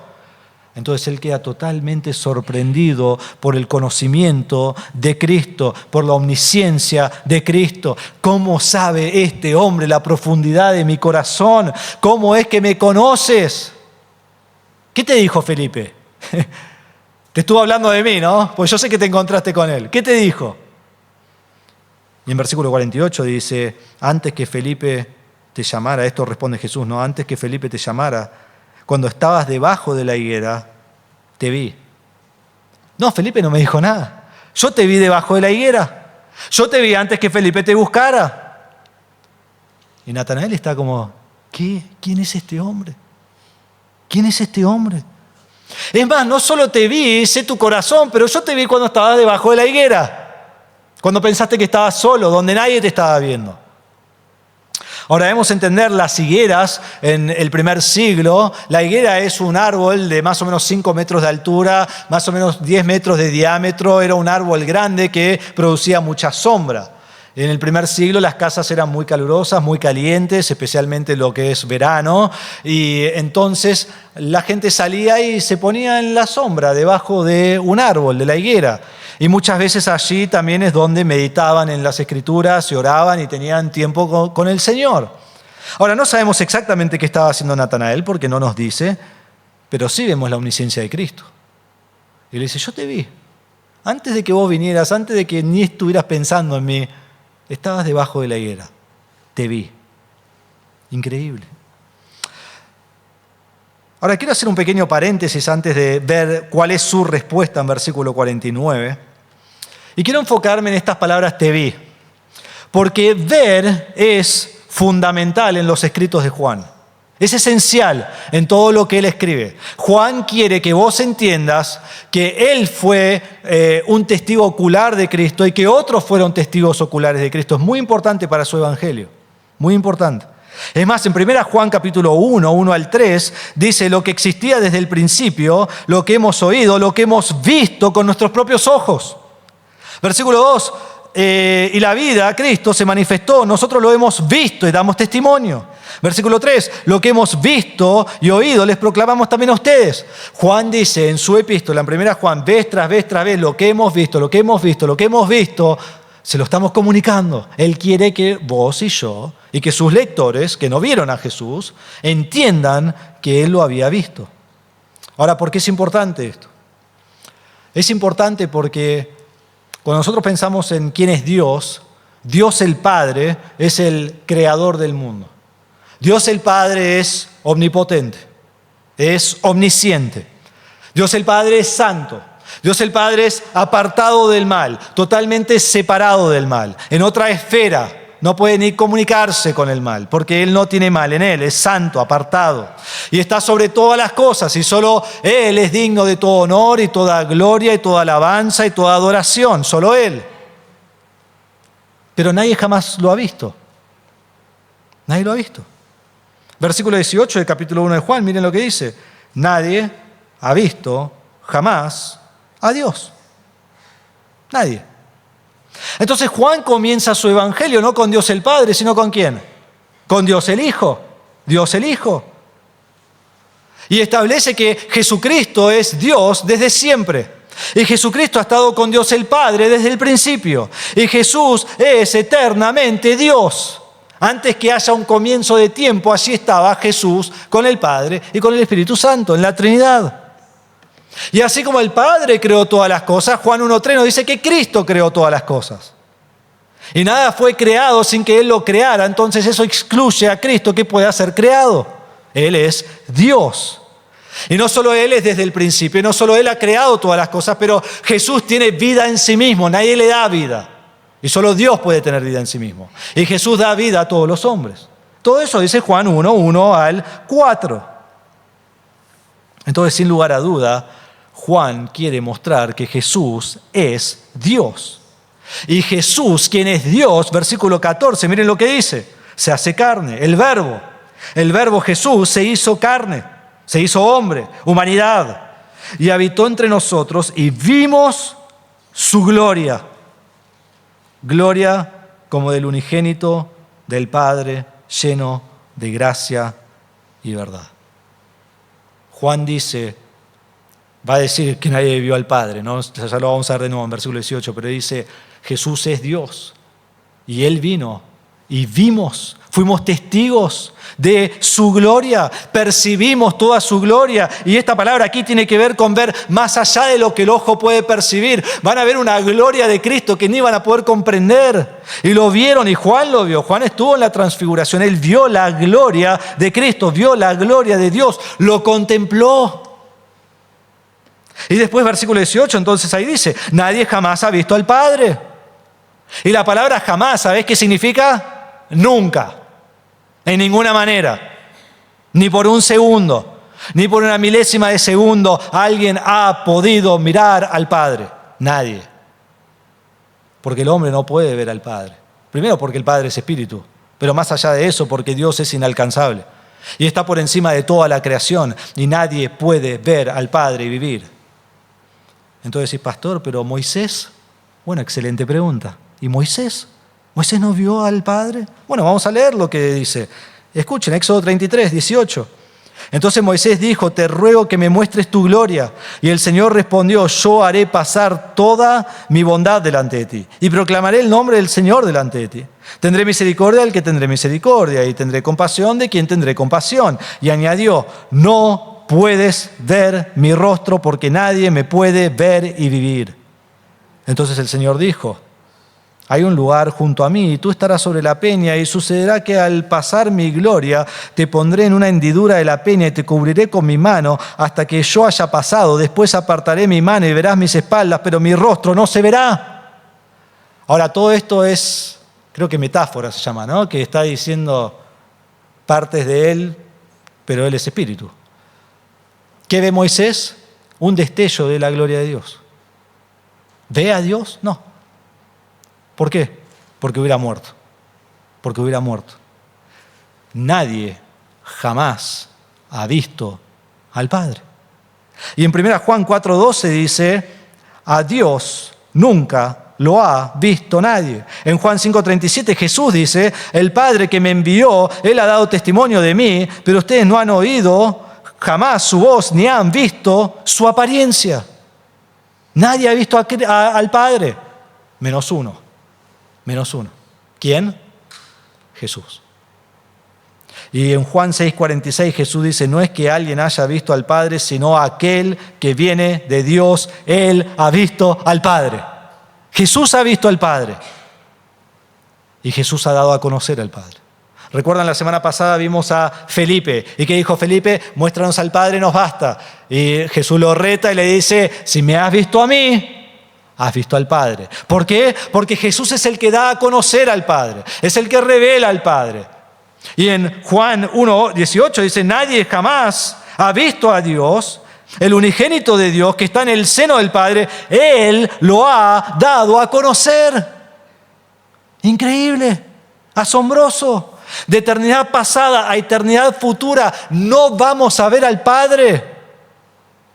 S2: Entonces él queda totalmente sorprendido por el conocimiento de Cristo, por la omnisciencia de Cristo. ¿Cómo sabe este hombre la profundidad de mi corazón? ¿Cómo es que me conoces? ¿Qué te dijo Felipe? Te estuvo hablando de mí, ¿no? Pues yo sé que te encontraste con él. ¿Qué te dijo? Y en versículo 48 dice, antes que Felipe te llamara, esto responde Jesús, ¿no? Antes que Felipe te llamara, cuando estabas debajo de la higuera, te vi. No, Felipe no me dijo nada. Yo te vi debajo de la higuera. Yo te vi antes que Felipe te buscara. Y Natanael está como, ¿qué? ¿Quién es este hombre? ¿Quién es este hombre? Es más, no solo te vi, sé tu corazón, pero yo te vi cuando estabas debajo de la higuera. Cuando pensaste que estabas solo, donde nadie te estaba viendo. Ahora debemos entender las higueras en el primer siglo. La higuera es un árbol de más o menos 5 metros de altura, más o menos 10 metros de diámetro. Era un árbol grande que producía mucha sombra. En el primer siglo las casas eran muy calurosas, muy calientes, especialmente lo que es verano. Y entonces la gente salía y se ponía en la sombra debajo de un árbol, de la higuera. Y muchas veces allí también es donde meditaban en las Escrituras, y oraban y tenían tiempo con el Señor. Ahora, no sabemos exactamente qué estaba haciendo Natanael porque no nos dice, pero sí vemos la omnisciencia de Cristo. Y le dice, yo te vi. Antes de que vos vinieras, antes de que ni estuvieras pensando en mí, estabas debajo de la higuera. Te vi. Increíble. Ahora, quiero hacer un pequeño paréntesis antes de ver cuál es su respuesta en versículo 49. Y quiero enfocarme en estas palabras te vi, porque ver es fundamental en los escritos de Juan. Es esencial en todo lo que él escribe. Juan quiere que vos entiendas que él fue un testigo ocular de Cristo y que otros fueron testigos oculares de Cristo. Es muy importante para su evangelio, muy importante. Es más, en 1 Juan capítulo 1 al 3, dice lo que existía desde el principio, lo que hemos oído, lo que hemos visto con nuestros propios ojos. Versículo 2, y la vida, Cristo, se manifestó, nosotros lo hemos visto y damos testimonio. Versículo 3, lo que hemos visto y oído les proclamamos también a ustedes. Juan dice en su epístola, en 1 Juan, vez tras vez, lo que hemos visto, lo que hemos visto, lo que hemos visto, se lo estamos comunicando. Él quiere que vos y yo, y que sus lectores, que no vieron a Jesús, entiendan que Él lo había visto. Ahora, ¿por qué es importante esto? Es importante porque cuando nosotros pensamos en quién es Dios, Dios el Padre es el creador del mundo. Dios el Padre es omnipotente, es omnisciente. Dios el Padre es santo. Dios el Padre es apartado del mal, totalmente separado del mal, en otra esfera. No puede ni comunicarse con el mal, porque Él no tiene mal en Él, es santo, apartado. Y está sobre todas las cosas, y solo Él es digno de todo honor y toda gloria y toda alabanza y toda adoración, solo Él. Pero nadie jamás lo ha visto. Nadie lo ha visto. Versículo 18 del capítulo 1 de Juan, miren lo que dice. Nadie ha visto jamás a Dios. Nadie. Entonces Juan comienza su evangelio no con Dios el Padre, sino ¿con quién? Con Dios el Hijo. Dios el Hijo. Y establece que Jesucristo es Dios desde siempre. Y Jesucristo ha estado con Dios el Padre desde el principio. Y Jesús es eternamente Dios. Antes que haya un comienzo de tiempo, allí estaba Jesús con el Padre y con el Espíritu Santo, en la Trinidad. Y así como el Padre creó todas las cosas, Juan 1:3 nos dice que Cristo creó todas las cosas. Y nada fue creado sin que Él lo creara, entonces eso excluye a Cristo que pueda ser creado. Él es Dios. Y no solo Él es desde el principio, no solo Él ha creado todas las cosas, pero Jesús tiene vida en sí mismo, nadie le da vida. Y solo Dios puede tener vida en sí mismo. Y Jesús da vida a todos los hombres. Todo eso dice Juan 1:1 al 4. Entonces, sin lugar a duda, Juan quiere mostrar que Jesús es Dios. Y Jesús, quien es Dios, versículo 14, miren lo que dice. Se hace carne, el verbo Jesús se hizo carne, se hizo hombre, humanidad. Y habitó entre nosotros y vimos su gloria. Gloria como del unigénito del Padre, lleno de gracia y verdad. Juan dice, va a decir que nadie vio al Padre, ¿no? Ya lo vamos a ver de nuevo en versículo 18, pero dice, Jesús es Dios y Él vino y vimos, fuimos testigos de su gloria, percibimos toda su gloria. Y esta palabra aquí tiene que ver con ver más allá de lo que el ojo puede percibir. Van a ver una gloria de Cristo que ni van a poder comprender. Y lo vieron y Juan lo vio. Juan estuvo en la transfiguración, él vio la gloria de Cristo, vio la gloria de Dios, lo contempló. Y después versículo 18, entonces ahí dice, nadie jamás ha visto al Padre. Y la palabra jamás, ¿sabés qué significa? Nunca, en ninguna manera, ni por un segundo, ni por una milésima de segundo alguien ha podido mirar al Padre. Nadie. Porque el hombre no puede ver al Padre. Primero porque el Padre es espíritu, pero más allá de eso porque Dios es inalcanzable y está por encima de toda la creación y nadie puede ver al Padre y vivir. Entonces decís, pastor, pero Moisés, bueno, excelente pregunta. ¿Y Moisés? ¿Moisés no vio al Padre? Bueno, vamos a leer lo que dice. Escuchen, Éxodo 33, 18. Entonces Moisés dijo, te ruego que me muestres tu gloria. Y el Señor respondió, yo haré pasar toda mi bondad delante de ti y proclamaré el nombre del Señor delante de ti. Tendré misericordia del que tendré misericordia y tendré compasión de quien tendré compasión. Y añadió, no puedes ver mi rostro porque nadie me puede ver y vivir. Entonces el Señor dijo, hay un lugar junto a mí y tú estarás sobre la peña y sucederá que al pasar mi gloria te pondré en una hendidura de la peña y te cubriré con mi mano hasta que yo haya pasado. Después apartaré mi mano y verás mis espaldas, pero mi rostro no se verá. Ahora todo esto es, creo que metáfora se llama, ¿no? Que está diciendo partes de él, pero él es espíritu. ¿Qué ve Moisés? Un destello de la gloria de Dios. ¿Ve a Dios? No. ¿Por qué? Porque hubiera muerto. Porque hubiera muerto. Nadie jamás ha visto al Padre. Y en 1 Juan 4:12 dice, a Dios nunca lo ha visto nadie. En Juan 5:37 Jesús dice, el Padre que me envió, Él ha dado testimonio de mí, pero ustedes no han oído jamás su voz ni han visto su apariencia. Nadie ha visto al Padre, menos uno. Menos uno. ¿Quién? Jesús. Y en Juan 6:46 Jesús dice, no es que alguien haya visto al Padre, sino aquel que viene de Dios, Él ha visto al Padre. Jesús ha visto al Padre. Y Jesús ha dado a conocer al Padre. Recuerdan, la semana pasada vimos a Felipe. ¿Y qué dijo Felipe? Muéstranos al Padre, nos basta. Y Jesús lo reta y le dice, si me has visto a mí, has visto al Padre. ¿Por qué? Porque Jesús es el que da a conocer al Padre. Es el que revela al Padre. Y en Juan 1:18 dice, nadie jamás ha visto a Dios, el unigénito de Dios que está en el seno del Padre. Él lo ha dado a conocer. Increíble, asombroso. De eternidad pasada a eternidad futura no vamos a ver al Padre,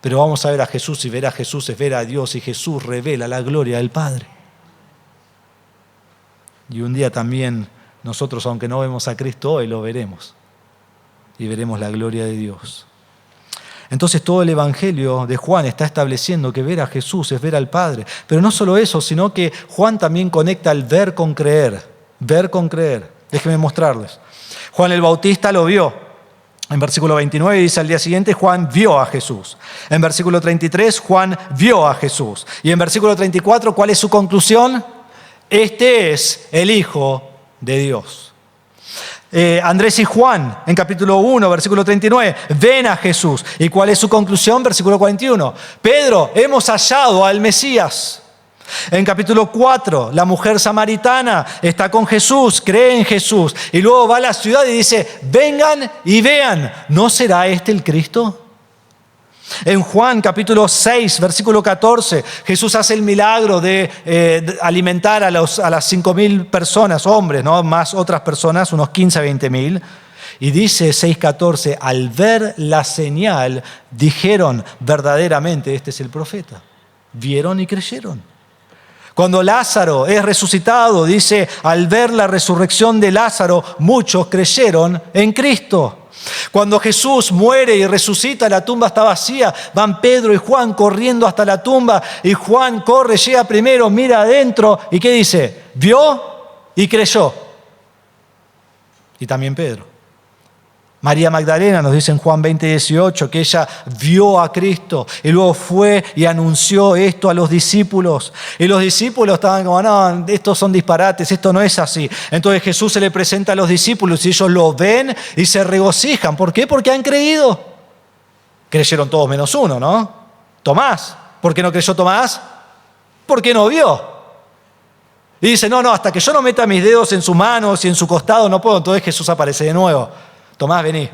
S2: pero vamos a ver a Jesús, y ver a Jesús es ver a Dios, y Jesús revela la gloria del Padre. Y un día también nosotros, aunque no vemos a Cristo hoy, lo veremos y veremos la gloria de Dios. Entonces todo el Evangelio de Juan está estableciendo que ver a Jesús es ver al Padre. Pero no solo eso, sino que Juan también conecta el ver con creer. Ver con creer. Déjenme mostrarles. Juan el Bautista lo vio. En versículo 29 dice, al día siguiente Juan vio a Jesús. En versículo 33 Juan vio a Jesús. Y en versículo 34, ¿cuál es su conclusión? Este es el Hijo de Dios. Andrés y Juan, en capítulo 1, versículo 39, ven a Jesús. ¿Y cuál es su conclusión? Versículo 41. Pedro, hemos hallado al Mesías. En capítulo 4, la mujer samaritana está con Jesús, cree en Jesús. Y luego va a la ciudad y dice, vengan y vean, ¿no será este el Cristo? En Juan capítulo 6, versículo 14, Jesús hace el milagro de alimentar a las 5.000 personas, hombres, ¿no? Más otras personas, unos 15 a 20.000. Y dice 6:14, al ver la señal, dijeron verdaderamente, este es el profeta. Vieron y creyeron. Cuando Lázaro es resucitado, dice, al ver la resurrección de Lázaro, muchos creyeron en Cristo. Cuando Jesús muere y resucita, la tumba está vacía, van Pedro y Juan corriendo hasta la tumba, y Juan corre, llega primero, mira adentro, ¿y qué dice? Vio y creyó. Y también Pedro. María Magdalena nos dice en Juan 20:18 que ella vio a Cristo y luego fue y anunció esto a los discípulos. Y los discípulos estaban como, no, estos son disparates, esto no es así. Entonces Jesús se le presenta a los discípulos y ellos lo ven y se regocijan. ¿Por qué? Porque han creído. Creyeron todos menos uno, ¿no? Tomás. ¿Por qué no creyó Tomás? Porque no vio. Y dice, no, hasta que yo no meta mis dedos en sus manos y en su costado no puedo. Entonces Jesús aparece de nuevo. Tomás, vení,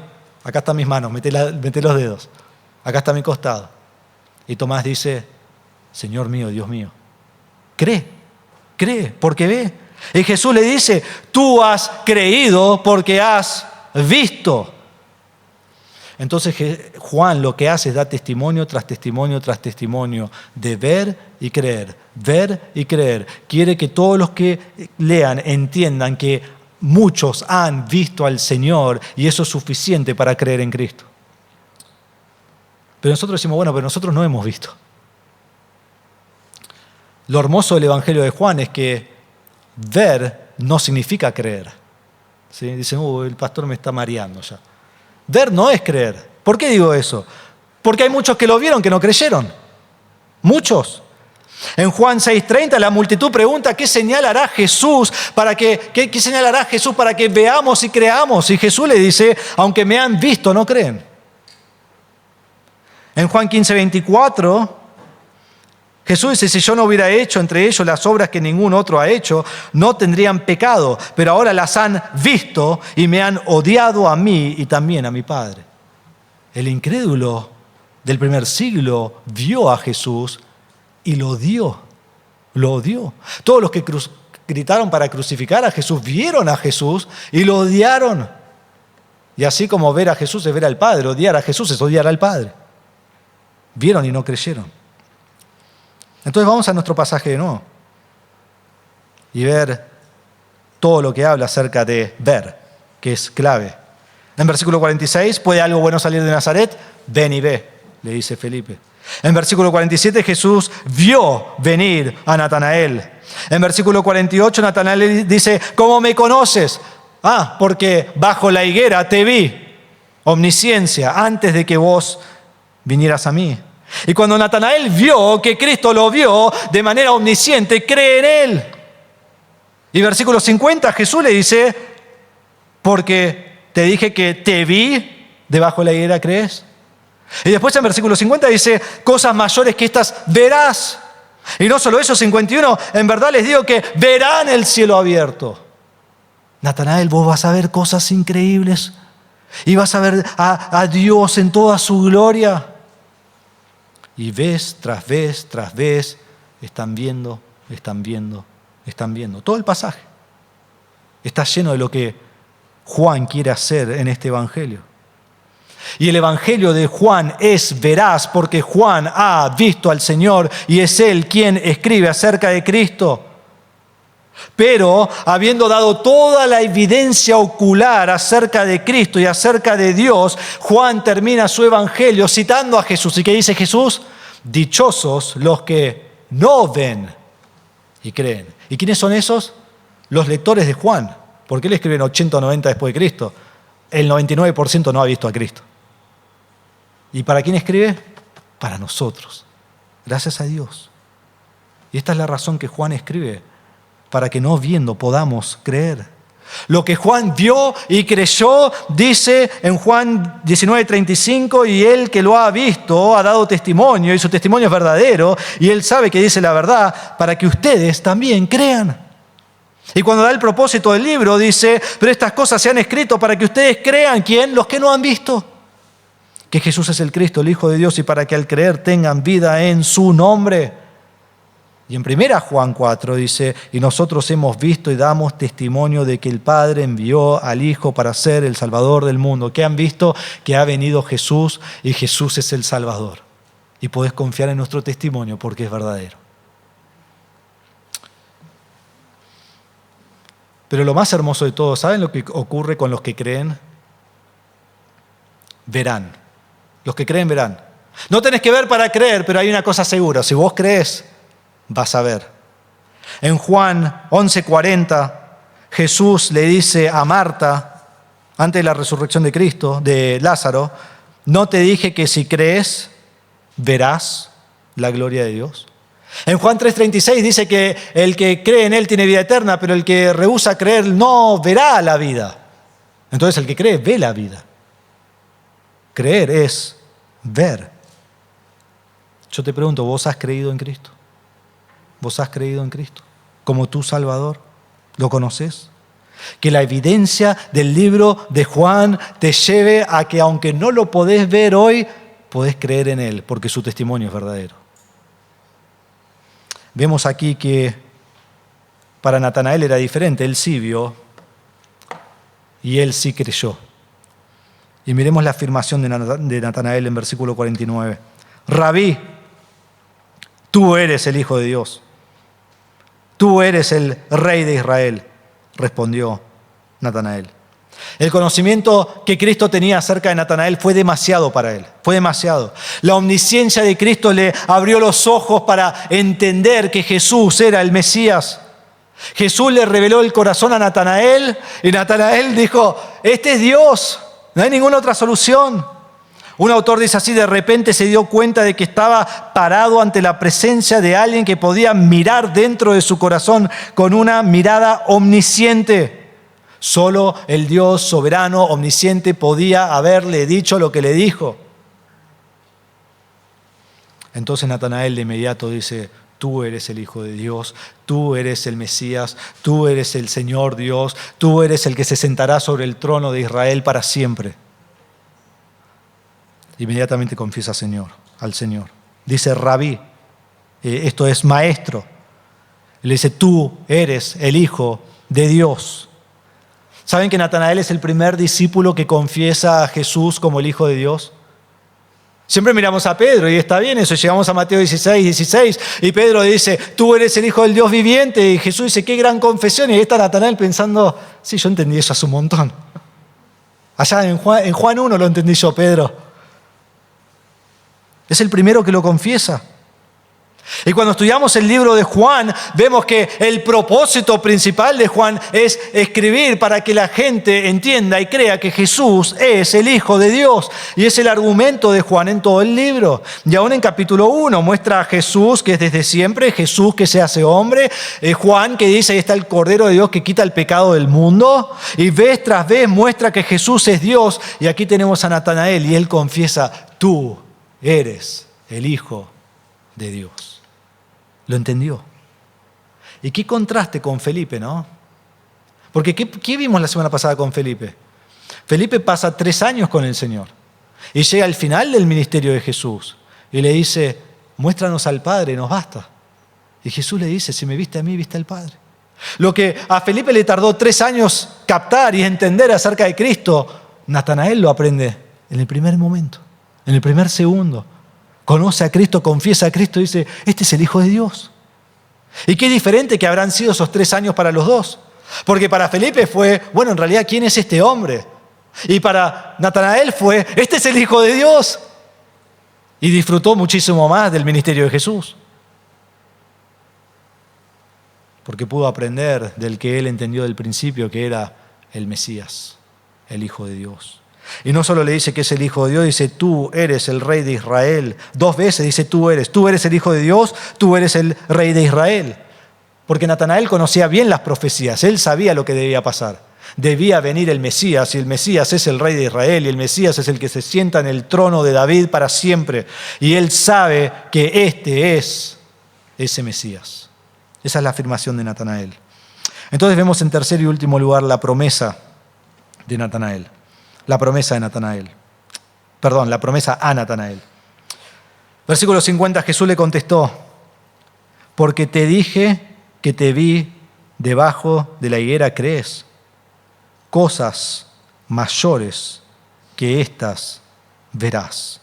S2: acá están mis manos, mete los dedos, acá está mi costado. Y Tomás dice, Señor mío, Dios mío, cree, porque ve. Y Jesús le dice, tú has creído porque has visto. Entonces Juan lo que hace es dar testimonio tras testimonio tras testimonio de ver y creer, ver y creer. Quiere que todos los que lean entiendan que muchos han visto al Señor y eso es suficiente para creer en Cristo. Pero nosotros decimos, bueno, pero nosotros no hemos visto. Lo hermoso del Evangelio de Juan es que ver no significa creer. ¿Sí? Dicen, el pastor me está mareando ya. Ver no es creer. ¿Por qué digo eso? Porque hay muchos que lo vieron que no creyeron. Muchos. En Juan 6:30 la multitud pregunta ¿qué señal hará Jesús para que veamos y creamos? Y Jesús le dice, aunque me han visto, no creen. En Juan 15:24 Jesús dice, si yo no hubiera hecho entre ellos las obras que ningún otro ha hecho, no tendrían pecado, pero ahora las han visto y me han odiado a mí y también a mi Padre. El incrédulo del primer siglo vio a Jesús y lo odió. Todos los que gritaron para crucificar a Jesús vieron a Jesús y lo odiaron. Y así como ver a Jesús es ver al Padre, odiar a Jesús es odiar al Padre. Vieron y no creyeron. Entonces vamos a nuestro pasaje de nuevo y ver todo lo que habla acerca de ver, que es clave. En versículo 46, ¿puede algo bueno salir de Nazaret? Ven y ve, le dice Felipe. En versículo 47 Jesús vio venir a Natanael. En versículo 48 Natanael dice, ¿cómo me conoces? Porque bajo la higuera te vi. Omnisciencia, antes de que vos vinieras a mí. Y cuando Natanael vio que Cristo lo vio de manera omnisciente, cree en él. Y versículo 50 Jesús le dice, porque te dije que te vi debajo de la higuera, ¿crees? Y después en versículo 50 dice, cosas mayores que estas verás. Y no solo eso, 51, en verdad les digo que verán el cielo abierto. Natanael, vos vas a ver cosas increíbles y vas a ver a Dios en toda su gloria. Y vez tras vez tras vez están viendo. Todo el pasaje está lleno de lo que Juan quiere hacer en este evangelio. Y el evangelio de Juan es veraz porque Juan ha visto al Señor y es Él quien escribe acerca de Cristo. Pero habiendo dado toda la evidencia ocular acerca de Cristo y acerca de Dios, Juan termina su evangelio citando a Jesús. ¿Y qué dice Jesús? Dichosos los que no ven y creen. ¿Y quiénes son esos? Los lectores de Juan. ¿Por qué le escriben 80 o 90 después de Cristo? El 99% no ha visto a Cristo. ¿Y para quién escribe? Para nosotros. Gracias a Dios. Y esta es la razón que Juan escribe, para que no viendo podamos creer. Lo que Juan vio y creyó, dice en Juan 19:35, y él que lo ha visto ha dado testimonio, y su testimonio es verdadero, y él sabe que dice la verdad, para que ustedes también crean. Y cuando da el propósito del libro, dice, pero estas cosas se han escrito para que ustedes crean. ¿Quién? Los que no han visto. Que Jesús es el Cristo, el Hijo de Dios, y para que al creer tengan vida en su nombre. Y en 1 Juan 4 dice, y nosotros hemos visto y damos testimonio de que el Padre envió al Hijo para ser el Salvador del mundo. ¿Qué han visto? Que ha venido Jesús y Jesús es el Salvador. Y podés confiar en nuestro testimonio porque es verdadero. Pero lo más hermoso de todo, ¿saben lo que ocurre con los que creen? Verán. Los que creen verán. No tenés que ver para creer, pero hay una cosa segura. Si vos crees, vas a ver. En Juan 11:40, Jesús le dice a Marta, antes de la resurrección de Cristo, de Lázaro, ¿no te dije que si crees, verás la gloria de Dios? En Juan 3:36 dice que el que cree en Él tiene vida eterna, pero el que rehúsa creer no verá la vida. Entonces el que cree ve la vida. Creer es ver. Yo te pregunto, ¿vos has creído en Cristo? ¿Vos has creído en Cristo como tu Salvador? ¿Lo conoces? Que la evidencia del libro de Juan te lleve a que aunque no lo podés ver hoy, podés creer en Él porque su testimonio es verdadero. Vemos aquí que para Natanael era diferente. Él sí vio y él sí creyó. Y miremos la afirmación de Natanael en versículo 49. Rabí, tú eres el Hijo de Dios. Tú eres el Rey de Israel, respondió Natanael. El conocimiento que Cristo tenía acerca de Natanael fue demasiado para él, fue demasiado. La omnisciencia de Cristo le abrió los ojos para entender que Jesús era el Mesías. Jesús le reveló el corazón a Natanael y Natanael dijo, este es Dios, no hay ninguna otra solución. Un autor dice así, de repente se dio cuenta de que estaba parado ante la presencia de alguien que podía mirar dentro de su corazón con una mirada omnisciente. Solo el Dios soberano, omnisciente, podía haberle dicho lo que le dijo. Entonces Natanael de inmediato dice, tú eres el Hijo de Dios, tú eres el Mesías, tú eres el Señor Dios, tú eres el que se sentará sobre el trono de Israel para siempre. Inmediatamente confiesa al Señor. Dice Rabí, esto es maestro. Le dice, tú eres el Hijo de Dios. ¿Saben que Natanael es el primer discípulo que confiesa a Jesús como el Hijo de Dios? Siempre miramos a Pedro y está bien eso. Llegamos a Mateo 16 y Pedro dice, tú eres el Hijo del Dios viviente. Y Jesús dice, qué gran confesión. Y ahí está Natanael pensando, sí, yo entendí eso hace un montón. Allá en Juan 1 lo entendí yo, Pedro. Es el primero que lo confiesa. Y cuando estudiamos el libro de Juan, vemos que el propósito principal de Juan es escribir para que la gente entienda y crea que Jesús es el Hijo de Dios. Y es el argumento de Juan en todo el libro. Y aún en capítulo 1 muestra a Jesús que es desde siempre, Jesús que se hace hombre. Juan que dice, ahí está el Cordero de Dios que quita el pecado del mundo. Y vez tras vez muestra que Jesús es Dios. Y aquí tenemos a Natanael y él confiesa, tú eres el Hijo de Dios. Lo entendió. Y qué contraste con Felipe, ¿no? Porque ¿qué vimos la semana pasada con Felipe? Felipe pasa 3 años con el Señor y llega al final del ministerio de Jesús y le dice, muéstranos al Padre, nos basta. Y Jesús le dice, si me viste a mí, viste al Padre. Lo que a Felipe le tardó 3 años captar y entender acerca de Cristo, Natanael lo aprende en el primer momento, en el primer segundo. Conoce a Cristo, confiesa a Cristo y dice, este es el Hijo de Dios. Y qué diferente que habrán sido esos 3 años para los dos. Porque para Felipe fue, bueno, en realidad, ¿quién es este hombre? Y para Natanael fue, este es el Hijo de Dios. Y disfrutó muchísimo más del ministerio de Jesús. Porque pudo aprender del que él entendió del principio, que era el Mesías, el Hijo de Dios. Y no solo le dice que es el Hijo de Dios, dice, tú eres el Rey de Israel. 2 veces dice, tú eres el Hijo de Dios, tú eres el Rey de Israel. Porque Natanael conocía bien las profecías, él sabía lo que debía pasar. Debía venir el Mesías, y el Mesías es el Rey de Israel, y el Mesías es el que se sienta en el trono de David para siempre. Y él sabe que este es ese Mesías. Esa es la afirmación de Natanael. Entonces vemos en tercer y último lugar la promesa de Natanael. La promesa a Natanael. Versículo 50, Jesús le contestó, porque te dije que te vi debajo de la higuera, ¿crees? Cosas mayores que estas verás.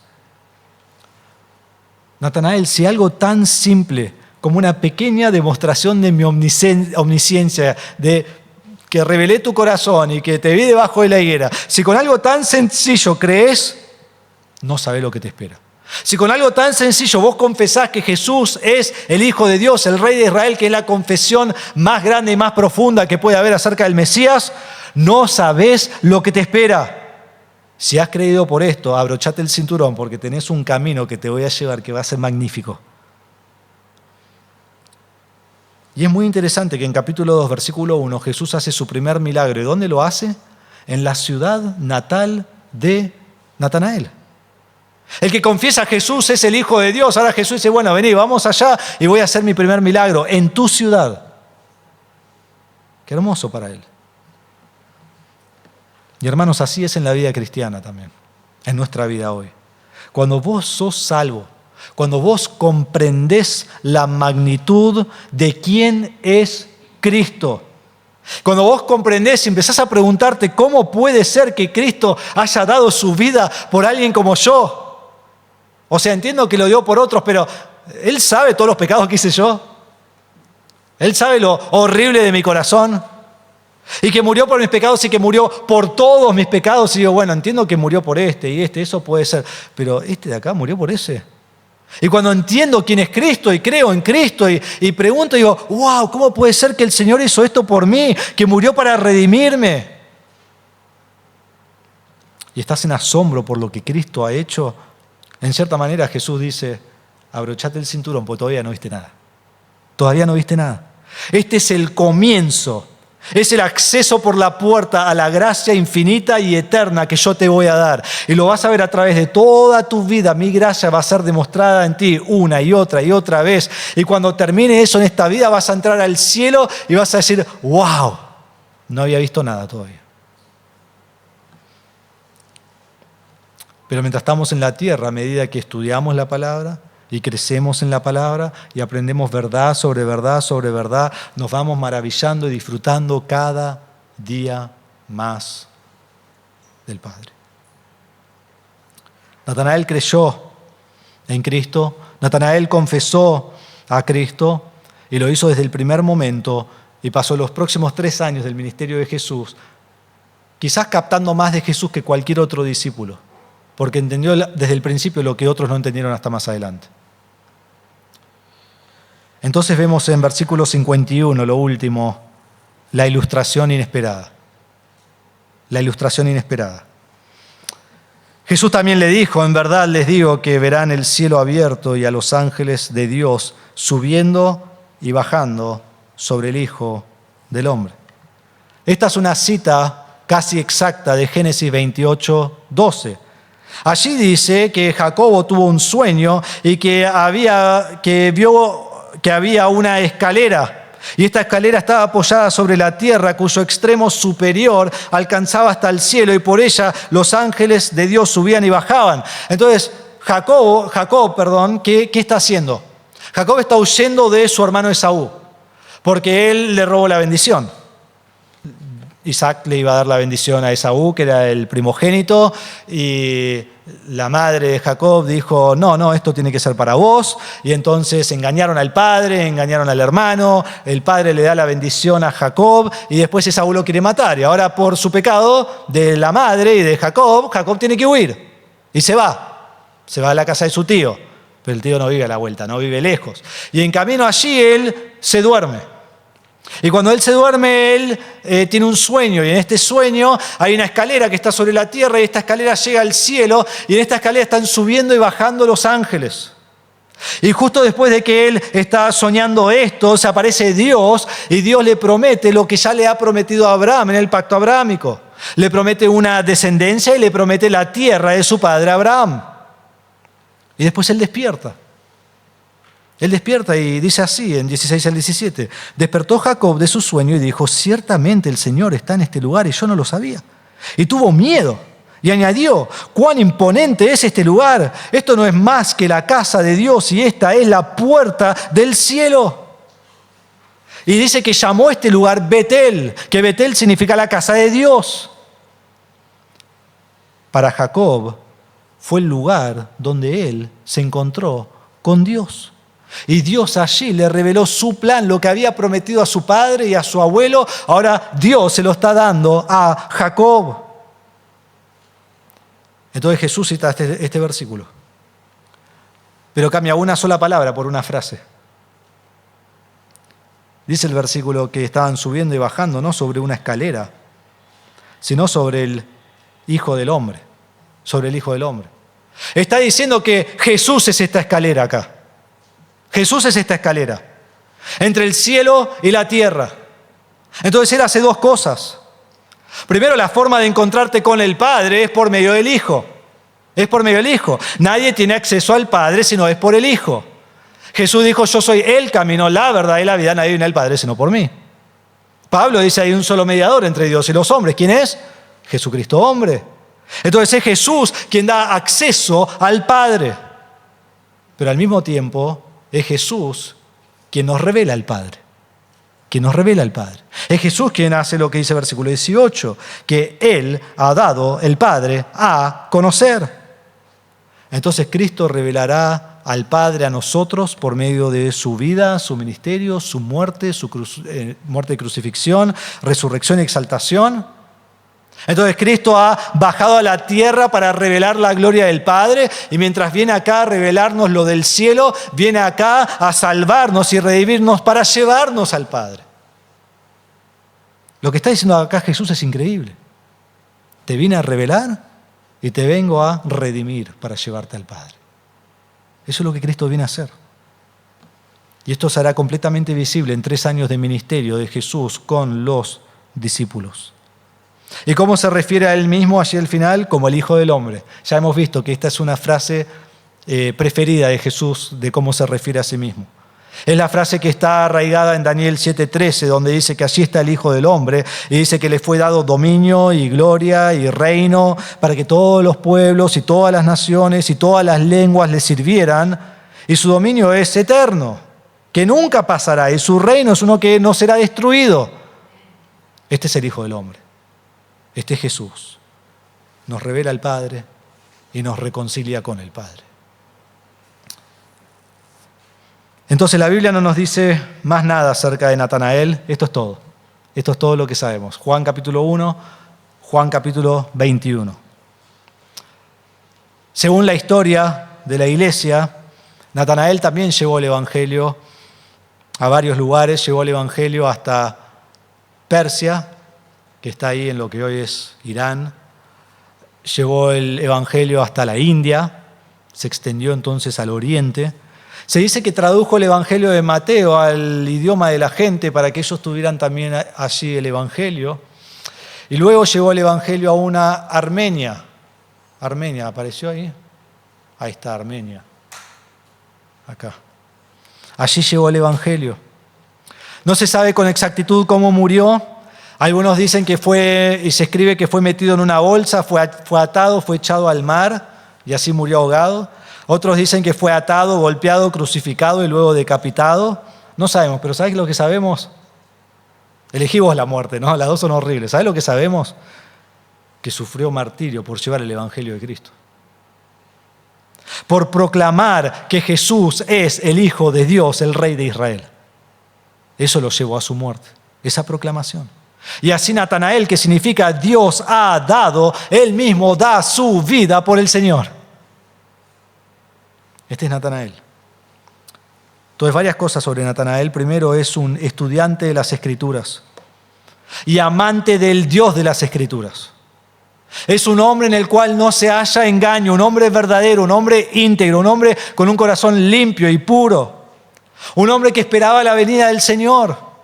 S2: Natanael, si algo tan simple como una pequeña demostración de mi omnisciencia, de que revelé tu corazón y que te vi debajo de la higuera, si con algo tan sencillo crees, no sabés lo que te espera. Si con algo tan sencillo vos confesás que Jesús es el Hijo de Dios, el Rey de Israel, que es la confesión más grande y más profunda que puede haber acerca del Mesías, no sabés lo que te espera. Si has creído por esto, abrochate el cinturón porque tenés un camino que te voy a llevar que va a ser magnífico. Y es muy interesante que en capítulo 2, versículo 1, Jesús hace su primer milagro. ¿Y dónde lo hace? En la ciudad natal de Natanael. El que confiesa a Jesús es el Hijo de Dios. Ahora Jesús dice, bueno, vení, vamos allá y voy a hacer mi primer milagro en tu ciudad. Qué hermoso para él. Y hermanos, así es en la vida cristiana también, en nuestra vida hoy. Cuando vos sos salvo, cuando vos comprendés la magnitud de quién es Cristo, cuando vos comprendés y empezás a preguntarte cómo puede ser que Cristo haya dado su vida por alguien como yo. O sea, entiendo que lo dio por otros, pero Él sabe todos los pecados que hice yo. Él sabe lo horrible de mi corazón. Y que murió por mis pecados y que murió por todos mis pecados. Y digo, bueno, entiendo que murió por este y este, eso puede ser. Pero este de acá murió por ese. Y cuando entiendo quién es Cristo y creo en Cristo y pregunto, digo, wow, ¿cómo puede ser que el Señor hizo esto por mí? Que murió para redimirme. Y estás en asombro por lo que Cristo ha hecho. En cierta manera Jesús dice, abrochate el cinturón porque todavía no viste nada. Todavía no viste nada. Este es el comienzo. Es el acceso por la puerta a la gracia infinita y eterna que yo te voy a dar. Y lo vas a ver a través de toda tu vida. Mi gracia va a ser demostrada en ti una y otra vez. Y cuando termine eso en esta vida vas a entrar al cielo y vas a decir, wow, no había visto nada todavía. Pero mientras estamos en la tierra, a medida que estudiamos la palabra y crecemos en la palabra y aprendemos verdad sobre verdad sobre verdad, nos vamos maravillando y disfrutando cada día más del Padre. Natanael creyó en Cristo, Natanael confesó a Cristo y lo hizo desde el primer momento y pasó los próximos 3 años del ministerio de Jesús, quizás captando más de Jesús que cualquier otro discípulo, porque entendió desde el principio lo que otros no entendieron hasta más adelante. Entonces vemos en versículo 51, lo último, la ilustración inesperada. La ilustración inesperada. Jesús también le dijo, en verdad les digo que verán el cielo abierto y a los ángeles de Dios subiendo y bajando sobre el Hijo del Hombre. Esta es una cita casi exacta de Génesis 28, 12. Allí dice que Jacobo tuvo un sueño y que vio que había una escalera. Y esta escalera estaba apoyada sobre la tierra, cuyo extremo superior alcanzaba hasta el cielo, y por ella los ángeles de Dios subían y bajaban. Entonces, Jacob, ¿qué está haciendo? Jacob está huyendo de su hermano Esaú, porque él le robó la bendición. Isaac le iba a dar la bendición a Esaú, que era el primogénito, y la madre de Jacob dijo, no, esto tiene que ser para vos. Y entonces engañaron al padre, engañaron al hermano, el padre le da la bendición a Jacob y después Esaú lo quiere matar. Y ahora por su pecado de la madre y de Jacob, Jacob tiene que huir y se va a la casa de su tío. Pero el tío no vive a la vuelta, no vive lejos. Y en camino allí él se duerme. Y cuando él se duerme, él tiene un sueño, y en este sueño hay una escalera que está sobre la tierra, y esta escalera llega al cielo, y en esta escalera están subiendo y bajando los ángeles. Y justo después de que él está soñando esto, se aparece Dios, y Dios le promete lo que ya le ha prometido a Abraham en el pacto abrámico. Le promete una descendencia y le promete la tierra de su padre Abraham. Y después él despierta. Él despierta y dice así, en 16 al 17, despertó Jacob de su sueño y dijo, ciertamente el Señor está en este lugar y yo no lo sabía. Y tuvo miedo y añadió, cuán imponente es este lugar. Esto no es más que la casa de Dios y esta es la puerta del cielo. Y dice que llamó este lugar Betel, que Betel significa la casa de Dios. Para Jacob fue el lugar donde él se encontró con Dios. Y Dios allí le reveló su plan, lo que había prometido a su padre y a su abuelo. Ahora Dios se lo está dando a Jacob. Entonces Jesús cita este versículo. Pero cambia una sola palabra por una frase. Dice el versículo que estaban subiendo y bajando, no sobre una escalera, sino sobre el Hijo del Hombre. Sobre el Hijo del Hombre. Está diciendo que Jesús es esta escalera acá. Jesús es esta escalera, entre el cielo y la tierra. Entonces Él hace dos cosas. Primero, la forma de encontrarte con el Padre es por medio del Hijo. Es por medio del Hijo. Nadie tiene acceso al Padre sino es por el Hijo. Jesús dijo, yo soy el camino, la verdad y la vida. Nadie viene al Padre sino por mí. Pablo dice, hay un solo mediador entre Dios y los hombres. ¿Quién es? Jesucristo hombre. Entonces es Jesús quien da acceso al Padre. Pero al mismo tiempo es Jesús quien nos revela al Padre. Quien nos revela al Padre. Es Jesús quien hace lo que dice el versículo 18, que Él ha dado el Padre a conocer. Entonces Cristo revelará al Padre a nosotros por medio de su vida, su ministerio, su muerte, muerte y crucifixión, resurrección y exaltación. Entonces Cristo ha bajado a la tierra para revelar la gloria del Padre, y mientras viene acá a revelarnos lo del cielo, viene acá a salvarnos y redimirnos para llevarnos al Padre. Lo que está diciendo acá Jesús es increíble. Te vine a revelar y te vengo a redimir para llevarte al Padre. Eso es lo que Cristo viene a hacer. Y esto será completamente visible en 3 años de ministerio de Jesús con los discípulos. ¿Y cómo se refiere a Él mismo allí al final? Como el Hijo del Hombre. Ya hemos visto que esta es una frase preferida de Jesús de cómo se refiere a sí mismo. Es la frase que está arraigada en Daniel 7:13, donde dice que allí está el Hijo del Hombre, y dice que le fue dado dominio y gloria y reino para que todos los pueblos y todas las naciones y todas las lenguas le sirvieran, y su dominio es eterno, que nunca pasará, y su reino es uno que no será destruido. Este es el Hijo del Hombre. Este es Jesús. Nos revela al Padre y nos reconcilia con el Padre. Entonces la Biblia no nos dice más nada acerca de Natanael. Esto es todo. Esto es todo lo que sabemos. Juan capítulo 1, Juan capítulo 21. Según la historia de la iglesia, Natanael también llevó el Evangelio a varios lugares, llevó el Evangelio hasta Persia, que está ahí en lo que hoy es Irán. Llevó el Evangelio hasta la India, se extendió entonces al oriente. Se dice que tradujo el Evangelio de Mateo al idioma de la gente para que ellos tuvieran también allí el Evangelio. Y luego llevó el Evangelio a una Armenia. Armenia, ¿apareció ahí? Ahí está Armenia. Acá. Allí llevó el Evangelio. No se sabe con exactitud cómo murió. Algunos dicen que fue, y se escribe que fue metido en una bolsa, fue atado, fue echado al mar y así murió ahogado. Otros dicen que fue atado, golpeado, crucificado y luego decapitado. No sabemos, pero ¿sabes lo que sabemos? Elegimos la muerte, ¿no? Las dos son horribles. ¿Sabes lo que sabemos? Que sufrió martirio por llevar el Evangelio de Cristo. Por proclamar que Jesús es el Hijo de Dios, el Rey de Israel. Eso lo llevó a su muerte, esa proclamación. Y así Natanael, que significa Dios ha dado, él mismo da su vida por el Señor. Este es Natanael. Entonces, varias cosas sobre Natanael. Primero, es un estudiante de las Escrituras y amante del Dios de las Escrituras. Es un hombre en el cual no se halla engaño, un hombre verdadero, un hombre íntegro, un hombre con un corazón limpio y puro. Un hombre que esperaba la venida del Señor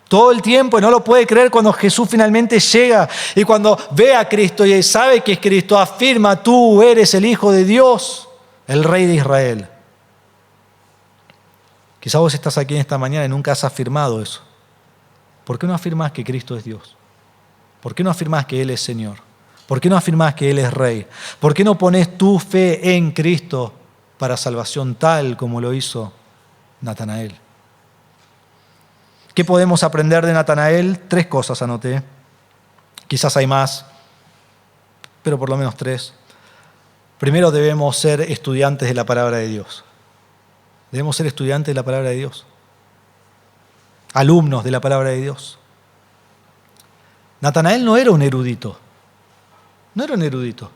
S2: todo el tiempo y no lo puede creer cuando Jesús finalmente llega. Y cuando ve a Cristo y sabe que es Cristo, afirma: tú eres el Hijo de Dios, el Rey de Israel. Quizá vos estás aquí en esta mañana y nunca has afirmado eso. ¿Por qué no afirmás que Cristo es Dios? ¿Por qué no afirmás que Él es Señor? ¿Por qué no afirmás que Él es Rey? ¿Por qué no pones tu fe en Cristo para salvación tal como lo hizo Natanael? ¿Qué podemos aprender de Natanael? 3 cosas anoté. Quizás hay más, pero por lo menos 3. Primero, debemos ser estudiantes de la palabra de Dios. Debemos ser estudiantes de la palabra de Dios. Alumnos de la palabra de Dios. Natanael no era un erudito. No era un erudito.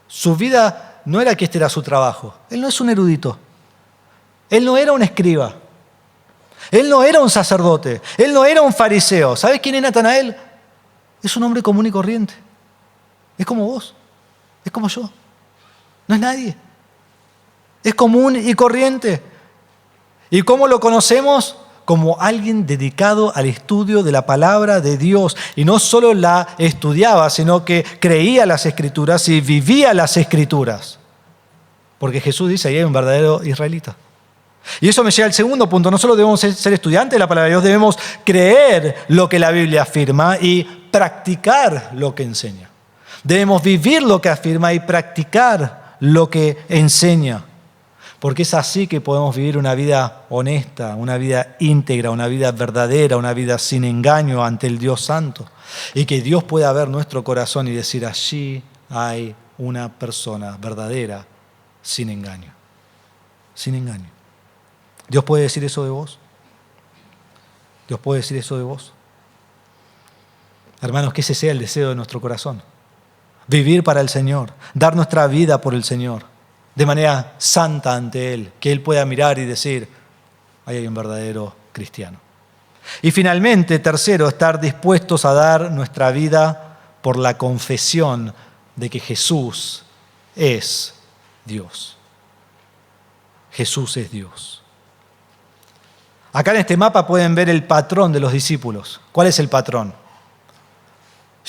S2: Su vida no era que este era su trabajo. Él no es un erudito. Él no era un escriba. Él no era un sacerdote. Él no era un fariseo. ¿Sabes quién es Natanael? Es un hombre común y corriente. Es como vos. Es como yo. No es nadie. Es común y corriente. ¿Y cómo lo conocemos? Como alguien dedicado al estudio de la palabra de Dios. Y no solo la estudiaba, sino que creía las Escrituras y vivía las Escrituras. Porque Jesús dice: ahí hay un verdadero israelita. Y eso me lleva al segundo punto. No solo debemos ser estudiantes de la palabra de Dios, debemos creer lo que la Biblia afirma y practicar lo que enseña. Debemos vivir lo que afirma y practicar lo que enseña. Porque es así que podemos vivir una vida honesta, una vida íntegra, una vida verdadera, una vida sin engaño ante el Dios Santo. Y que Dios pueda ver nuestro corazón y decir: allí hay una persona verdadera, sin engaño. Sin engaño. ¿Dios puede decir eso de vos? ¿Dios puede decir eso de vos? Hermanos, que ese sea el deseo de nuestro corazón. Vivir para el Señor, dar nuestra vida por el Señor, de manera santa ante Él, que Él pueda mirar y decir: ahí hay un verdadero cristiano. Y finalmente, tercero, estar dispuestos a dar nuestra vida por la confesión de que Jesús es Dios. Jesús es Dios. Acá en este mapa pueden ver el patrón de los discípulos. ¿Cuál es el patrón?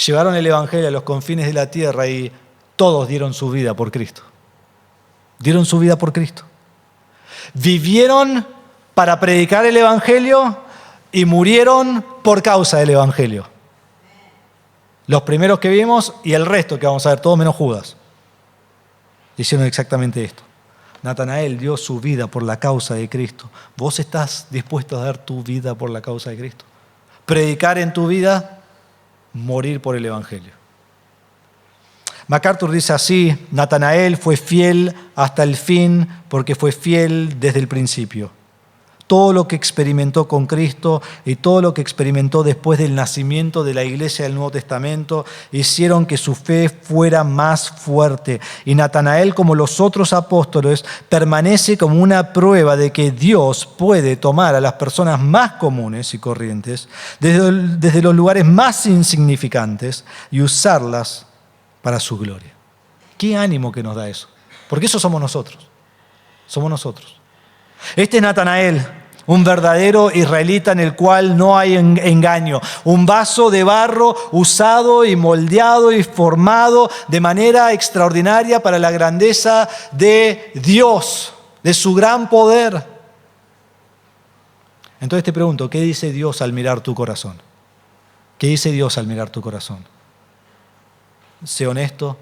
S2: Llevaron el Evangelio a los confines de la tierra y todos dieron su vida por Cristo. Dieron su vida por Cristo. Vivieron para predicar el Evangelio y murieron por causa del Evangelio. Los primeros que vimos y el resto que vamos a ver, todos menos Judas, hicieron exactamente esto. Natanael dio su vida por la causa de Cristo. ¿Vos estás dispuesto a dar tu vida por la causa de Cristo? Predicar en tu vida, morir por el Evangelio. MacArthur dice así: Natanael fue fiel hasta el fin porque fue fiel desde el principio. todo lo que experimentó con Cristo y todo lo que experimentó después del nacimiento de la iglesia del Nuevo Testamento hicieron que su fe fuera más fuerte. Y Natanael, como los otros apóstoles, permanece como una prueba de que Dios puede tomar a las personas más comunes y corrientes, desde los lugares más insignificantes, y usarlas para su gloria. ¿Qué ánimo que nos da eso? Porque eso somos nosotros. Somos nosotros. Este es Natanael, un verdadero israelita en el cual no hay engaño. Un vaso de barro usado y moldeado y formado de manera extraordinaria para la grandeza de Dios, de su gran poder. Entonces te pregunto, ¿qué dice Dios al mirar tu corazón? ¿Qué dice Dios al mirar tu corazón? Sé honesto,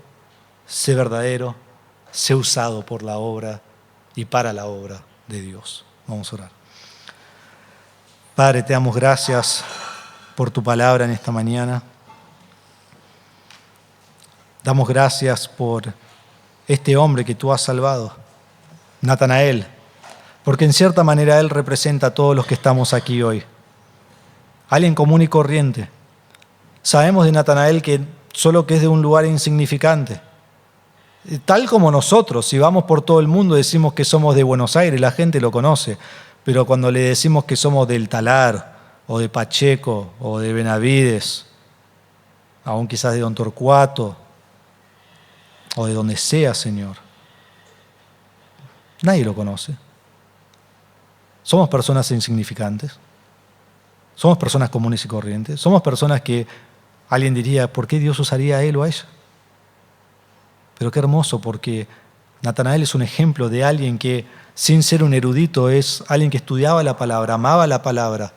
S2: sé verdadero, sé usado por la obra y para la obra de Dios. Vamos a orar. Padre, te damos gracias por tu palabra en esta mañana. Damos gracias por este hombre que tú has salvado, Natanael, porque en cierta manera él representa a todos los que estamos aquí hoy. Alguien común y corriente. Sabemos de Natanael que solo que es de un lugar insignificante. Tal como nosotros, si vamos por todo el mundo decimos que somos de Buenos Aires, la gente lo conoce, pero cuando le decimos que somos del Talar, o de Pacheco, o de Benavides, aún quizás de Don Torcuato, o de donde sea, Señor, nadie lo conoce. Somos personas insignificantes, somos personas comunes y corrientes, somos personas que alguien diría, ¿por qué Dios usaría a él o a ella? Pero qué hermoso, porque Natanael es un ejemplo de alguien que, sin ser un erudito, es alguien que estudiaba la palabra, amaba la palabra,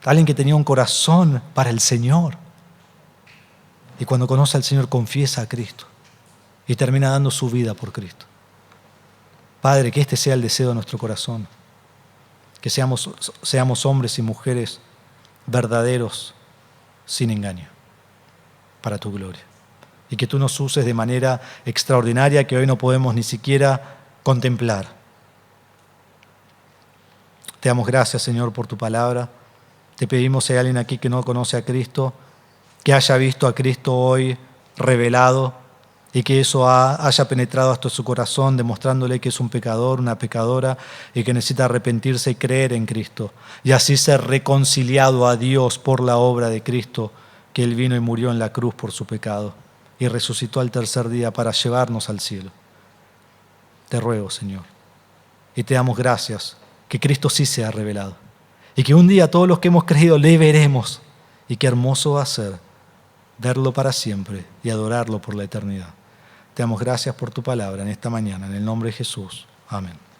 S2: alguien que tenía un corazón para el Señor. Y cuando conoce al Señor, confiesa a Cristo y termina dando su vida por Cristo. Padre, que este sea el deseo de nuestro corazón, que seamos hombres y mujeres verdaderos, sin engaño, para tu gloria. Y que tú nos uses de manera extraordinaria que hoy no podemos ni siquiera contemplar. Te damos gracias, Señor, por tu palabra. Te pedimos si hay alguien aquí que no conoce a Cristo, que haya visto a Cristo hoy revelado y que eso haya penetrado hasta su corazón, demostrándole que es un pecador, una pecadora y que necesita arrepentirse y creer en Cristo. Y así ser reconciliado a Dios por la obra de Cristo, que Él vino y murió en la cruz por su pecado y resucitó al tercer día para llevarnos al cielo. Te ruego, Señor, y te damos gracias que Cristo sí se ha revelado y que un día todos los que hemos creído le veremos, y qué hermoso va a ser verlo para siempre y adorarlo por la eternidad. Te damos gracias por tu palabra en esta mañana, en el nombre de Jesús. Amén.